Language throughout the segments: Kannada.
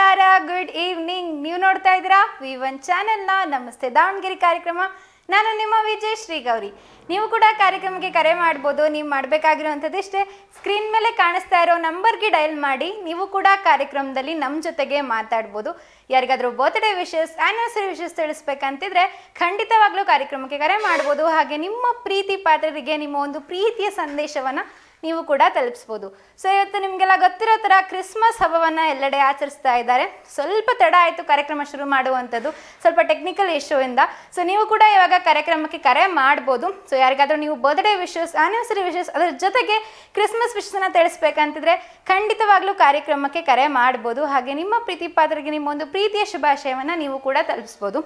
ನಮಸ್ಕಾರ, ಗುಡ್ ಈವ್ನಿಂಗ್. ನೀವು ನೋಡ್ತಾ ಇದ್ದೀರಾ V1 ಚಾನೆಲ್ನ ನಮಸ್ತೆ ದಾವಣಗೆರೆ ಕಾರ್ಯಕ್ರಮ. ನಾನು ನಿಮ್ಮ ವಿಜಯ್ ಶ್ರೀ ಗೌರಿ. ನೀವು ಕೂಡ ಕಾರ್ಯಕ್ರಮಕ್ಕೆ ಕರೆ ಮಾಡ್ಬೋದು. ನೀವು ಮಾಡಬೇಕಾಗಿರುವಂಥದ್ದು ಇಷ್ಟೇ, ಸ್ಕ್ರೀನ್ ಮೇಲೆ ಕಾಣಿಸ್ತಾ ಇರೋ ನಂಬರ್ಗೆ ಡಯಲ್ ಮಾಡಿ ನೀವು ಕೂಡ ಕಾರ್ಯಕ್ರಮದಲ್ಲಿ ನಮ್ಮ ಜೊತೆಗೆ ಮಾತಾಡ್ಬೋದು. ಯಾರಿಗಾದರೂ ಬರ್ತ್ಡೇ ವಿಶಸ್, ಆ್ಯನಿವರ್ಸರಿ ವಿಶಸ್ ತಿಳಿಸ್ಬೇಕಂತಿದ್ರೆ ಖಂಡಿತವಾಗ್ಲೂ ಕಾರ್ಯಕ್ರಮಕ್ಕೆ ಕರೆ ಮಾಡ್ಬೋದು. ಹಾಗೆ ನಿಮ್ಮ ಪ್ರೀತಿ ಪಾತ್ರರಿಗೆ ನಿಮ್ಮ ಒಂದು ಪ್ರೀತಿಯ ಸಂದೇಶವನ್ನು ನೀವು ಕೂಡ ತಲುಪಿಸ್ಬೋದು. ಸೊ ಇವತ್ತು ನಿಮಗೆಲ್ಲ ಗೊತ್ತಿರೋ ಥರ ಕ್ರಿಸ್ಮಸ್ ಹಬ್ಬವನ್ನು ಎಲ್ಲೆಡೆ ಆಚರಿಸ್ತಾ ಇದ್ದಾರೆ. ಸ್ವಲ್ಪ ತಡ ಆಯಿತು ಕಾರ್ಯಕ್ರಮ ಶುರು ಮಾಡುವಂಥದ್ದು, ಸ್ವಲ್ಪ ಟೆಕ್ನಿಕಲ್ ಇಶ್ಯೂಯಿಂದ. ಸೊ ನೀವು ಕೂಡ ಇವಾಗ ಕಾರ್ಯಕ್ರಮಕ್ಕೆ ಕರೆ ಮಾಡ್ಬೋದು. ಸೊ ಯಾರಿಗಾದರೂ ನೀವು ಬರ್ತ್ಡೇ ವಿಶಸ್, ಆ್ಯನಿವರ್ಸರಿ ವಿಶಸ್, ಅದರ ಜೊತೆಗೆ ಕ್ರಿಸ್ಮಸ್ ವಿಶಸ್ಸನ್ನು ತಿಳಿಸ್ಬೇಕಂತಿದ್ರೆ ಖಂಡಿತವಾಗ್ಲೂ ಕಾರ್ಯಕ್ರಮಕ್ಕೆ ಕರೆ ಮಾಡ್ಬೋದು. ಹಾಗೆ ನಿಮ್ಮ ಪ್ರೀತಿ ಪಾತ್ರರಿಗೆ ನಿಮ್ಮ ಒಂದು ಪ್ರೀತಿಯ ಶುಭಾಶಯವನ್ನು ನೀವು ಕೂಡ ತಲುಪಿಸ್ಬೋದು.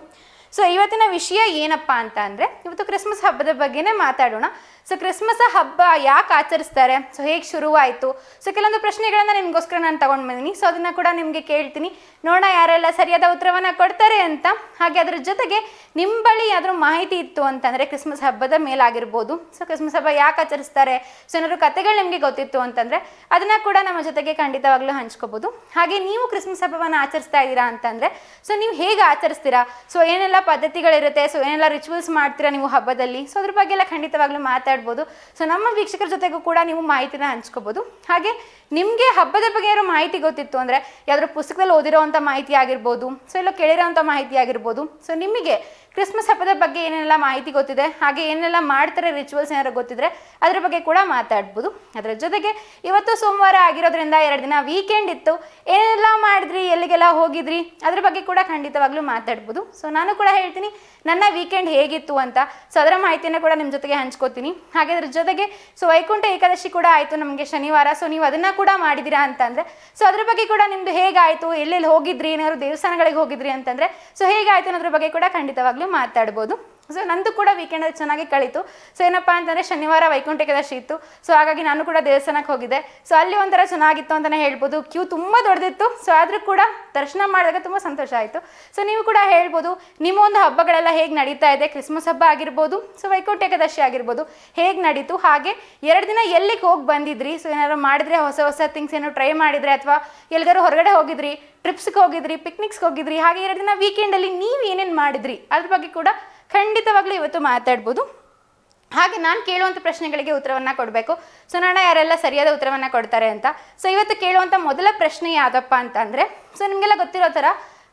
ಸೊ ಇವತ್ತಿನ ವಿಷಯ ಏನಪ್ಪ ಅಂತ ಅಂದರೆ, ಇವತ್ತು ಕ್ರಿಸ್ಮಸ್ ಹಬ್ಬದ ಬಗ್ಗೆನೇ ಮಾತಾಡೋಣ. ಸೊ ಕ್ರಿಸ್ಮಸ್ ಹಬ್ಬ ಯಾಕೆ ಆಚರಿಸ್ತಾರೆ, ಸೊ ಹೇಗೆ ಶುರುವಾಯಿತು, ಸೊ ಕೆಲವೊಂದು ಪ್ರಶ್ನೆಗಳನ್ನು ನಿಮಗೋಸ್ಕರ ನಾನು ತೊಗೊಂಡು ಬಂದಿನಿ. ಸೊ ಅದನ್ನು ಕೂಡ ನಿಮಗೆ ಕೇಳ್ತೀನಿ, ನೋಡೋಣ ಯಾರೆಲ್ಲ ಸರಿಯಾದ ಉತ್ತರವನ್ನು ಕೊಡ್ತಾರೆ ಅಂತ. ಹಾಗೆ ಅದರ ಜೊತೆಗೆ ನಿಮ್ಮ ಬಳಿ ಯಾವ್ದಾದ್ರು ಮಾಹಿತಿ ಇತ್ತು ಅಂತಂದರೆ ಕ್ರಿಸ್ಮಸ್ ಹಬ್ಬದ ಮೇಲಾಗಿರ್ಬೋದು, ಸೊ ಕ್ರಿಸ್ಮಸ್ ಹಬ್ಬ ಯಾಕೆ ಆಚರಿಸ್ತಾರೆ, ಸೊ ಏನಾದ್ರು ಕಥೆಗಳು ನಿಮಗೆ ಗೊತ್ತಿತ್ತು ಅಂತಂದರೆ ಅದನ್ನು ಕೂಡ ನಮ್ಮ ಜೊತೆಗೆ ಖಂಡಿತವಾಗ್ಲೂ ಹಂಚ್ಕೋಬೋದು. ಹಾಗೆ ನೀವು ಕ್ರಿಸ್ಮಸ್ ಹಬ್ಬವನ್ನು ಆಚರಿಸ್ತಾ ಇದ್ದೀರಾ ಅಂತಂದರೆ ಸೊ ನೀವು ಹೇಗೆ ಆಚರಿಸ್ತೀರಾ, ಸೊ ಏನೆಲ್ಲ ಪದ್ಧತಿಗಳಿರುತ್ತೆ, ಸೊ ಏನೆಲ್ಲ ರಿಚುವಲ್ಸ್ ಮಾಡ್ತೀರಾ ನೀವು ಹಬ್ಬದಲ್ಲಿ, ಸೊ ಅದ್ರ ಬಗ್ಗೆ ಎಲ್ಲ ಖಂಡಿತವಾಗ್ಲೂ ಮಾತಾಡ್ಬೋದು. ಸೊ ನಮ್ಮ ವೀಕ್ಷಕರ ಜೊತೆಗೂ ಕೂಡ ನೀವು ಮಾಹಿತಿನ ಹಂಚ್ಕೋಬೋದು. ಹಾಗೆ ನಿಮಗೆ ಹಬ್ಬದ ಬಗ್ಗೆ ಯಾರು ಮಾಹಿತಿ ಗೊತ್ತಿತ್ತು ಅಂದರೆ ಯಾವ್ದಾದ್ರು ಪುಸ್ತಕದಲ್ಲಿ ಓದಿರೋವಂಥ ಮಾಹಿತಿ ಆಗಿರ್ಬೋದು, ಸೊ ಎಲ್ಲ ಕೇಳಿರೋವಂಥ ಮಾಹಿತಿ ಆಗಿರ್ಬೋದು. ಸೊ ನಿಮಗೆ ಕ್ರಿಸ್ಮಸ್ ಹಬ್ಬದ ಬಗ್ಗೆ ಏನೆಲ್ಲ ಮಾಹಿತಿ ಗೊತ್ತಿದೆ, ಹಾಗೆ ಏನೆಲ್ಲ ಮಾಡ್ತಾರೆ ರಿಚುವಲ್ಸ್ ಏನಾದ್ರು ಗೊತ್ತಿದ್ರೆ ಅದ್ರ ಬಗ್ಗೆ ಕೂಡ ಮಾತಾಡ್ಬೋದು. ಅದರ ಜೊತೆಗೆ ಇವತ್ತು ಸೋಮವಾರ ಆಗಿರೋದ್ರಿಂದ 2 ದಿನ ವೀಕೆಂಡ್ ಇತ್ತು, ಏನೆಲ್ಲ ಮಾಡಿದ್ರಿ, ಎಲ್ಲಿಗೆಲ್ಲ ಹೋಗಿದ್ರಿ, ಅದ್ರ ಬಗ್ಗೆ ಕೂಡ ಖಂಡಿತವಾಗ್ಲೂ ಮಾತಾಡ್ಬೋದು. ಸೊ ನಾನು ಕೂಡ ಹೇಳ್ತೀನಿ ನನ್ನ ವೀಕೆಂಡ್ ಹೇಗಿತ್ತು ಅಂತ. ಸೊ ಅದರ ಮಾಹಿತಿಯನ್ನು ಕೂಡ ನಿಮ್ಮ ಜೊತೆಗೆ ಹಂಚ್ಕೋತೀನಿ. ಹಾಗೆ ಅದ್ರ ಜೊತೆಗೆ ಸೊ ವೈಕುಂಠ ಏಕಾದಶಿ ಕೂಡ ಆಯಿತು ನಮಗೆ ಶನಿವಾರ. ಸೊ ನೀವು ಅದನ್ನು ಕೂಡ ಮಾಡಿದ್ದೀರಾ ಅಂತಂದರೆ ಸೊ ಅದ್ರ ಬಗ್ಗೆ ಕೂಡ ನಿಮ್ಮದು ಹೇಗಾಯಿತು, ಎಲ್ಲೆಲ್ಲಿ ಹೋಗಿದ್ರಿ, ಏನಾದ್ರು ದೇವಸ್ಥಾನಗಳಿಗೆ ಹೋಗಿದ್ರಿ ಅಂತಂದರೆ ಸೊ ಹೇಗಾಯಿತು ಅನ್ನೋದ್ರ ಬಗ್ಗೆ ಕೂಡ ಖಂಡಿತವಾಗ್ಲೂ ಮಾತಾಡ್ಬೋದು. ಸೊ ನಂದು ಕೂಡ ವೀಕೆಂಡ್ ಚೆನ್ನಾಗಿ ಕಳೀತು. ಸೊ ಏನಪ್ಪ ಅಂತಂದರೆ ಶನಿವಾರ ವೈಕುಂಠ ಏಕಾದಶಿ ಇತ್ತು. ಸೊ ಹಾಗಾಗಿ ನಾನು ಕೂಡ ದೇವಸ್ಥಾನಕ್ಕೆ ಹೋಗಿದ್ದೆ. ಸೊ ಅಲ್ಲಿ ಒಂಥರ ಚೆನ್ನಾಗಿತ್ತು ಅಂತಲೇ ಹೇಳ್ಬೋದು. ಕ್ಯೂ ತುಂಬ ದೊಡ್ಡದಿತ್ತು. ಸೊ ಆದರೂ ಕೂಡ ದರ್ಶನ ಮಾಡಿದಾಗ ತುಂಬ ಸಂತೋಷ ಆಯಿತು. ಸೊ ನೀವು ಕೂಡ ಹೇಳ್ಬೋದು ನಿಮ್ಮ ಒಂದು ಹಬ್ಬಗಳೆಲ್ಲ ಹೇಗೆ ನಡೀತಾ ಇದೆ, ಕ್ರಿಸ್ಮಸ್ ಹಬ್ಬ ಆಗಿರ್ಬೋದು, ಸೊ ವೈಕುಂಠ ಏಕಾದಶಿ ಆಗಿರ್ಬೋದು, ಹೇಗೆ ನಡೀತು, ಹಾಗೆ 2 ದಿನ ಎಲ್ಲಿಗೆ ಹೋಗಿ ಬಂದಿದ್ರಿ, ಸೊ ಏನಾದ್ರು ಮಾಡಿದ್ರೆ ಹೊಸ ಥಿಂಗ್ಸ್ ಏನೋ ಟ್ರೈ ಮಾಡಿದರೆ, ಅಥವಾ ಎಲ್ಲಿಗಾರು ಹೊರಗಡೆ ಹೋಗಿದ್ರಿ, ಟ್ರಿಪ್ಸ್ಗೆ ಹೋಗಿದ್ರಿ, ಪಿಕ್ನಿಕ್ಸ್ಗೆ ಹೋಗಿದ್ರಿ, ಹಾಗೆ 2 ದಿನ ವೀಕೆಂಡಲ್ಲಿ ನೀವು ಏನೇನು ಮಾಡಿದ್ರಿ ಅದ್ರ ಬಗ್ಗೆ ಕೂಡ ಖಂಡಿತವಾಗ್ಲೂ ಇವತ್ತು ಮಾತಾಡ್ಬೋದು. ಹಾಗೆ ನಾನು ಕೇಳುವಂಥ ಪ್ರಶ್ನೆಗಳಿಗೆ ಉತ್ತರವನ್ನು ಕೊಡಬೇಕು. ಸೊ ನೋಡೋಣ ಯಾರೆಲ್ಲ ಸರಿಯಾದ ಉತ್ತರವನ್ನು ಕೊಡ್ತಾರೆ ಅಂತ. ಸೊ ಇವತ್ತು ಕೇಳುವಂಥ ಮೊದಲ ಪ್ರಶ್ನೆ ಯಾವುದಪ್ಪ ಅಂತ ಅಂದರೆ, ಸೊ ನಿಮಗೆಲ್ಲ ಗೊತ್ತಿರೋ ಥರ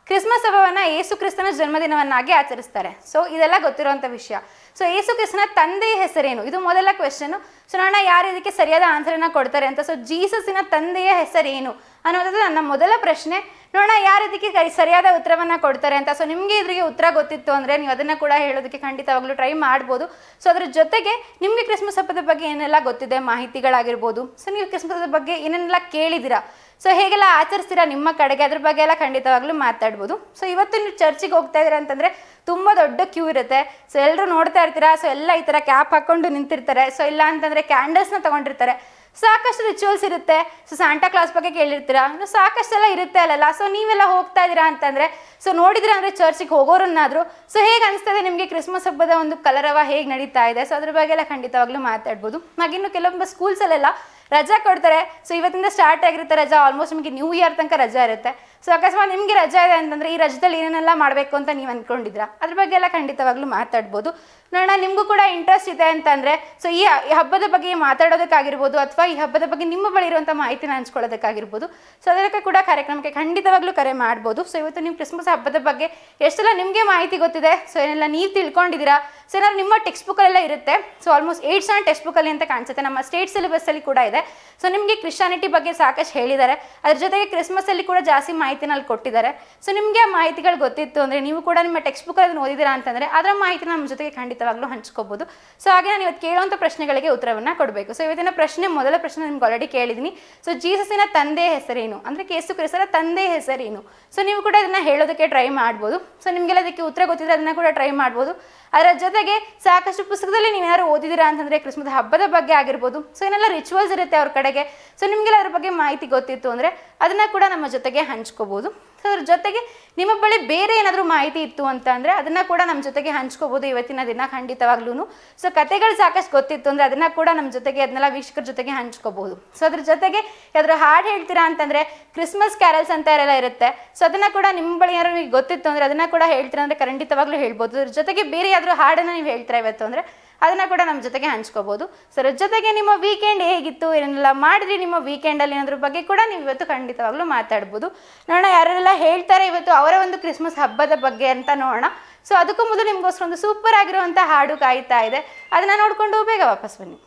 ಕ್ರಿಸ್ಮಸ್ ಹಬ್ಬವನ್ನು ಯೇಸು ಕ್ರಿಸ್ತನ ಜನ್ಮದಿನವನ್ನಾಗಿ ಆಚರಿಸ್ತಾರೆ. ಸೊ ಇದೆಲ್ಲ ಗೊತ್ತಿರೋವಂಥ ವಿಷಯ. ಸೊ ಯೇಸು ಕ್ರಿಸ್ತನ ತಂದೆಯ ಹೆಸರೇನು, ಇದು ಮೊದಲ ಕ್ವೆಶ್ಚನು. ಸೊ ನೋಡೋಣ ಯಾರು ಇದಕ್ಕೆ ಸರಿಯಾದ ಆನ್ಸರನ್ನು ಕೊಡ್ತಾರೆ ಅಂತ. ಸೊ ಜೀಸಸ್ಸಿನ ತಂದೆಯ ಹೆಸರೇನು ಅನ್ನೋದು ನನ್ನ ಮೊದಲ ಪ್ರಶ್ನೆ. ನೋಡೋಣ ಯಾರು ಇದಕ್ಕೆ ಸರಿಯಾದ ಉತ್ತರವನ್ನು ಕೊಡ್ತಾರೆ ಅಂತ. ಸೊ ನಿಮಗೆ ಇದ್ರಿಗೆ ಉತ್ತರ ಗೊತ್ತಿತ್ತು ಅಂದರೆ ನೀವು ಅದನ್ನು ಕೂಡ ಹೇಳೋದಕ್ಕೆ ಖಂಡಿತವಾಗ್ಲೂ ಟ್ರೈ ಮಾಡ್ಬೋದು. ಸೊ ಅದ್ರ ಜೊತೆಗೆ ನಿಮಗೆ ಕ್ರಿಸ್ಮಸ್ ಹಬ್ಬದ ಬಗ್ಗೆ ಏನೆಲ್ಲ ಗೊತ್ತಿದೆ ಮಾಹಿತಿಗಳಾಗಿರ್ಬೋದು, ಸೊ ನೀವು ಕ್ರಿಸ್ಮಸ್ ಹಬ್ಬದ ಬಗ್ಗೆ ಏನೆಲ್ಲ ಕೇಳಿದ್ದೀರಾ, ಸೊ ಹೇಗೆಲ್ಲ ಆಚರಿಸ್ತೀರಾ ನಿಮ್ಮ ಕಡೆಗೆ, ಅದ್ರ ಬಗ್ಗೆ ಎಲ್ಲ ಖಂಡಿತವಾಗ್ಲೂ ಮಾತಾಡ್ಬೋದು. ಸೊ ಇವತ್ತು ನೀವು ಚರ್ಚಿಗೆ ಹೋಗ್ತಾ ಇದ್ದೀರಾ ಅಂತಂದರೆ ತುಂಬ ದೊಡ್ಡ ಕ್ಯೂ ಇರುತ್ತೆ. ಸೊ ಎಲ್ಲರೂ ನೋಡ್ತಾ ಇರ್ತೀರಾ. ಸೊ ಎಲ್ಲ ಈ ಥರ ಕ್ಯಾಪ್ ಹಾಕ್ಕೊಂಡು ನಿಂತಿರ್ತಾರೆ. ಸೊ ಇಲ್ಲ ಅಂತಂದರೆ ಕ್ಯಾಂಡಲ್ಸ್ನ ತೊಗೊಂಡಿರ್ತಾರೆ. ಸಾಕಷ್ಟು ರಿಚುವಲ್ಸ್ ಇರುತ್ತೆ. ಸೊ ಸಾಂಟಾ ಕ್ಲಾಸ್ ಬಗ್ಗೆ ಕೇಳಿರ್ತೀರಾ, ಸಾಕಷ್ಟೆಲ್ಲ ಇರುತ್ತೆ ಅಲ್ಲಲ್ಲ. ಸೊ ನೀವೆಲ್ಲ ಹೋಗ್ತಾ ಇದ್ದೀರಾ ಅಂತಂದರೆ ಸೊ ನೋಡಿದ್ರೆ ಅಂದರೆ ಚರ್ಚಿಗೆ ಹೋಗೋರನ್ನಾದರೂ ಸೊ ಹೇಗೆ ಅನಿಸ್ತದೆ ನಿಮಗೆ ಕ್ರಿಸ್ಮಸ್ ಹಬ್ಬದ ಒಂದು ಕಲರವ ಹೇಗೆ ನಡೀತಾ ಇದೆ, ಸೊ ಅದ್ರ ಬಗ್ಗೆ ಎಲ್ಲ ಖಂಡಿತವಾಗ್ಲೂ ಮಾತಾಡ್ಬೋದು. ಹಾಗಿನ್ನು ಕೆಲವೊಬ್ಬ ಸ್ಕೂಲ್ಸಲ್ಲೆಲ್ಲ ರಜಾ ಕೊಡ್ತಾರೆ. ಸೊ ಇವತ್ತಿಂದ ಸ್ಟಾರ್ಟ್ ಆಗಿರುತ್ತೆ ರಜಾ, ಆಲ್ಮೋಸ್ಟ್ ನಿಮಗೆ ನ್ಯೂ ಇಯರ್ ತನಕ ರಜಾ ಇರುತ್ತೆ. ಸೊ ಅಕಸ್ಮಾತ್ ನಿಮಗೆ ರಜಾ ಇದೆ ಅಂತಂದರೆ ಈ ರಜದಲ್ಲಿ ಏನೇನೆಲ್ಲ ಮಾಡಬೇಕು ಅಂತ ನೀವು ಅಂದ್ಕೊಂಡಿದ್ರಾ ಅದ್ರ ಬಗ್ಗೆ ಎಲ್ಲ ಖಂಡಿತವಾಗ್ಲೂ ಮಾತಾಡ್ಬೋದು. ನೋಡೋಣ ನಿಮಗೂ ಕೂಡ ಇಂಟ್ರೆಸ್ಟ್ ಇದೆ ಅಂತಂದರೆ ಸೊ ಈ ಹಬ್ಬದ ಬಗ್ಗೆ ಮಾತಾಡೋದಕ್ಕಾಗಿರ್ಬೋದು, ಅಥವಾ ಈ ಹಬ್ಬದ ಬಗ್ಗೆ ನಿಮ್ಮ ಬಳಿ ಇರುವಂಥ ಮಾಹಿತಿನ ಹಂಚ್ಕೊಳ್ಳೋದಕ್ಕಾಗಿರ್ಬೋದು. ಸೊ ಅದಕ್ಕೆ ಕೂಡ ಕಾರ್ಯಕ್ರಮಕ್ಕೆ ಖಂಡಿತವಾಗ್ಲೂ ಕರೆ ಮಾಡ್ಬೋದು. ಸೊ ಇವತ್ತು ನೀವು ಕ್ರಿಸ್ಮಸ್ ಹಬ್ಬದ ಬಗ್ಗೆ ಎಷ್ಟೆಲ್ಲ ನಿಮಗೆ ಮಾಹಿತಿ ಗೊತ್ತಿದೆ, ಸೊ ಏನೆಲ್ಲ ನೀವು ತಿಳ್ಕೊಂಡಿದ್ದೀರಾ, ಸೊ ಏನಾದ್ರು ನಿಮ್ಮ ಟೆಕ್ಸ್ಟ್ ಬುಕ್ಕಲ್ಲೆಲ್ಲ ಇರುತ್ತೆ. ಸೊ ಆಲ್ಮೋಸ್ಟ್ 8 7 ಟೆಕ್ಸ್ಟ್ ಬುಕ್ಕಲ್ಲಿ ಅಂತ ಕಾಣಿಸುತ್ತೆ, ನಮ್ಮ ಸ್ಟೇಟ್ ಸಿಲೆಬಸ್ಸಲ್ಲಿ ಕೂಡ ಇದೆ. ಸೊ ನಿಮಗೆ ಕ್ರಿಶ್ಚಾನಿಟಿ ಬಗ್ಗೆ ಸಾಕಷ್ಟು ಹೇಳಿದ್ದಾರೆ, ಅದ್ರ ಜೊತೆಗೆ ಕ್ರಿಸ್ಮಸ್ಸಲ್ಲಿ ಕೂಡ ಜಾಸ್ತಿ ಮಾಹಿತಿನ ಅಲ್ಲಿ ಕೊಟ್ಟಿದ್ದಾರೆ. ಸೊ ನಿಮಗೆ ಆ ಮಾಹಿತಿಗಳು ಗೊತ್ತಿತ್ತು ಅಂದರೆ ನೀವು ಕೂಡ ನಿಮ್ಮ ಟೆಕ್ಸ್ಟ್ ಬುಕ್ಕಲ್ಲಿ ಅದನ್ನು ಓದಿದ್ದೀರಾ ಅಂತಂದರೆ ಅದರ ಮಾಹಿತಿನ ನಮ್ಮ ಜೊತೆಗೆ ಖಂಡಿತವಾಗ್ಲೂ ಹಂಚ್ಕೋಬೋದು. ಸೊ ಹಾಗೆ ನಾನು ಇವತ್ತು ಕೇಳುವಂಥ ಪ್ರಶ್ನೆಗಳಿಗೆ ಉತ್ತರವನ್ನು ಕೊಡಬೇಕು. ಸೊ ಇವತ್ತಿನ ಮೊದಲ ಪ್ರಶ್ನೆ ನಿಮ್ಗೆ ಆಲ್ರೆಡಿ ಕೇಳಿದ್ದೀನಿ. ಸೊ ಜೀಸಸ್ಸಿನ ತಂದೆಯ ಹೆಸರೇನು ಅಂದರೆ ಯೇಸು ಕ್ರಿಸ್ತನ ತಂದೆಯ ಹೆಸರೇನು. ಸೊ ನೀವು ಕೂಡ ಅದನ್ನು ಹೇಳೋದಕ್ಕೆ ಟ್ರೈ ಮಾಡ್ಬೋದು. ಸೊ ನಿಮಗೆಲ್ಲ ಅದಕ್ಕೆ ಉತ್ತರ ಗೊತ್ತಿದ್ರೆ ಅದನ್ನು ಕೂಡ ಟ್ರೈ ಮಾಡ್ಬೋದು. ಅದರ ಜೊತೆಗೆ ಸಾಕಷ್ಟು ಪುಸ್ತಕದಲ್ಲಿ ನೀವೇನಾದ್ರು ಓದಿದ್ದೀರಾ ಅಂತಂದರೆ ಕ್ರಿಸ್ಮಸ್ ಹಬ್ಬದ ಬಗ್ಗೆ ಆಗಿರ್ಬೋದು, ಸೊ ಏನೆಲ್ಲ ರಿಚುವಲ್ಸ್ ಇರುತ್ತೆ ಅವ್ರ ಕಡೆಗೆ, ಸೊ ನಿಮಗೆಲ್ಲ ಅದ್ರ ಬಗ್ಗೆ ಮಾಹಿತಿ ಗೊತ್ತಿತ್ತು ಅಂದರೆ ಅದನ್ನು ಕೂಡ ನಮ್ಮ ಜೊತೆಗೆ ಹಂಚ್ಕೋಬೋದು. ಸೊ ಅದ್ರ ಜೊತೆಗೆ ನಿಮ್ಮ ಬಳಿ ಬೇರೆ ಏನಾದರೂ ಮಾಹಿತಿ ಇತ್ತು ಅಂತ ಅಂದರೆ ಅದನ್ನು ಕೂಡ ನಮ್ಮ ಜೊತೆಗೆ ಹಂಚ್ಕೋಬೋದು ಇವತ್ತಿನ ದಿನ ಖಂಡಿತವಾಗ್ಲೂ. ಸೊ ಕತೆಗಳು ಸಾಕಷ್ಟು ಗೊತ್ತಿತ್ತು ಅಂದರೆ ಅದನ್ನು ಕೂಡ ನಮ್ಮ ಜೊತೆಗೆ ಅದನ್ನೆಲ್ಲ ವೀಕ್ಷಕರ ಜೊತೆಗೆ ಹಂಚ್ಕೋಬೋದು. ಸೊ ಅದ್ರ ಜೊತೆಗೆ ಯಾವ್ದಾದ್ರು ಹಾಡು ಹೇಳ್ತೀರಾ ಅಂತಂದರೆ ಕ್ರಿಸ್ಮಸ್ ಕ್ಯಾರಲ್ಸ್ ಅಂತ ಎಲ್ಲ ಇರುತ್ತೆ. ಸೊ ಅದನ್ನು ಕೂಡ ನಿಮ್ಮ ಬಳಿ ಯಾರು ನಿಮಗೆ ಗೊತ್ತಿತ್ತು ಅಂದರೆ ಅದನ್ನು ಕೂಡ ಹೇಳ್ತೀರಾ ಅಂದರೆ ಖಂಡಿತವಾಗ್ಲೂ ಹೇಳ್ಬೋದು. ಅದ್ರ ಜೊತೆಗೆ ಬೇರೆ ಯಾವ್ದಾದ್ರು ಹಾಡನ್ನು ನೀವು ಹೇಳ್ತೀರಾ ಇವತ್ತು ಅಂದರೆ ಅದನ್ನು ಕೂಡ ನಮ್ಮ ಜೊತೆಗೆ ಹಂಚ್ಕೋಬೋದು. ಸೊ ಅದ್ರ ಜೊತೆಗೆ ನಿಮ್ಮ ವೀಕೆಂಡ್ ಹೇಗಿತ್ತು, ಏನೆಲ್ಲ ಮಾಡಿದ್ರಿ ನಿಮ್ಮ ವೀಕೆಂಡಲ್ಲಿ ಅನ್ನೋದ್ರ ಬಗ್ಗೆ ಕೂಡ ನೀವು ಇವತ್ತು ಖಂಡಿತವಾಗ್ಲೂ ಮಾತಾಡ್ಬೋದು. ನೋಡೋಣ ಯಾರೆಲ್ಲ ಹೇಳ್ತಾರೆ ಇವತ್ತು ಅವರ ಒಂದು ಕ್ರಿಸ್ಮಸ್ ಹಬ್ಬದ ಬಗ್ಗೆ ಅಂತ ನೋಡೋಣ. ಸೊ ಅದಕ್ಕೂ ಮೊದಲು ನಿಮಗೋಸ್ಕರ ಒಂದು ಸೂಪರ್ ಆಗಿರುವಂಥ ಹಾಡು ಕಾಯ್ತಾ ಇದೆ, ಅದನ್ನು ನೋಡಿಕೊಂಡು ಬೇಗ ವಾಪಸ್ ಬನ್ನಿ.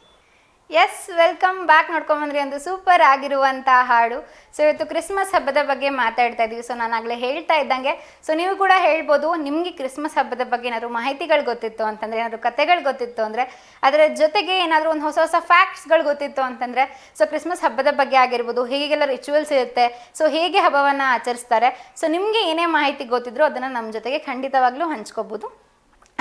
Yes, welcome back. ನೋಡ್ಕೊಂಬಂದ್ರಿ ಒಂದು ಸೂಪರ್ ಆಗಿರುವಂಥ ಹಾಡು. ಸೊ ಇವತ್ತು ಕ್ರಿಸ್ಮಸ್ ಹಬ್ಬದ ಬಗ್ಗೆ ಮಾತಾಡ್ತಾ ಇದ್ದೀವಿ. ಸೊ ನಾನು ಆಗಲೇ ಹೇಳ್ತಾ ಇದ್ದಂಗೆ ಸೊ ನೀವು ಕೂಡ ಹೇಳ್ಬೋದು ನಿಮಗೆ ಕ್ರಿಸ್ಮಸ್ ಹಬ್ಬದ ಬಗ್ಗೆ ಏನಾದರೂ ಮಾಹಿತಿಗಳು ಗೊತ್ತಿತ್ತು ಅಂತಂದರೆ, ಏನಾದರೂ ಕತೆಗಳು ಗೊತ್ತಿತ್ತು ಅಂದರೆ, ಅದರ ಜೊತೆಗೆ ಏನಾದರೂ ಒಂದು ಹೊಸ ಹೊಸ ಫ್ಯಾಕ್ಟ್ಸ್ಗಳು ಗೊತ್ತಿತ್ತು ಅಂತಂದರೆ, ಸೊ ಕ್ರಿಸ್ಮಸ್ ಹಬ್ಬದ ಬಗ್ಗೆ ಆಗಿರ್ಬೋದು, ಹೇಗೆಲ್ಲ ರಿಚುವಲ್ಸ್ ಇರುತ್ತೆ, ಸೊ ಹೇಗೆ ಹಬ್ಬವನ್ನು ಆಚರಿಸ್ತಾರೆ, ಸೊ ನಿಮಗೆ ಏನೇ ಮಾಹಿತಿ ಗೊತ್ತಿದ್ರು ಅದನ್ನು ನಮ್ಮ ಜೊತೆಗೆ ಖಂಡಿತವಾಗ್ಲೂ ಹಂಚ್ಕೋಬೋದು.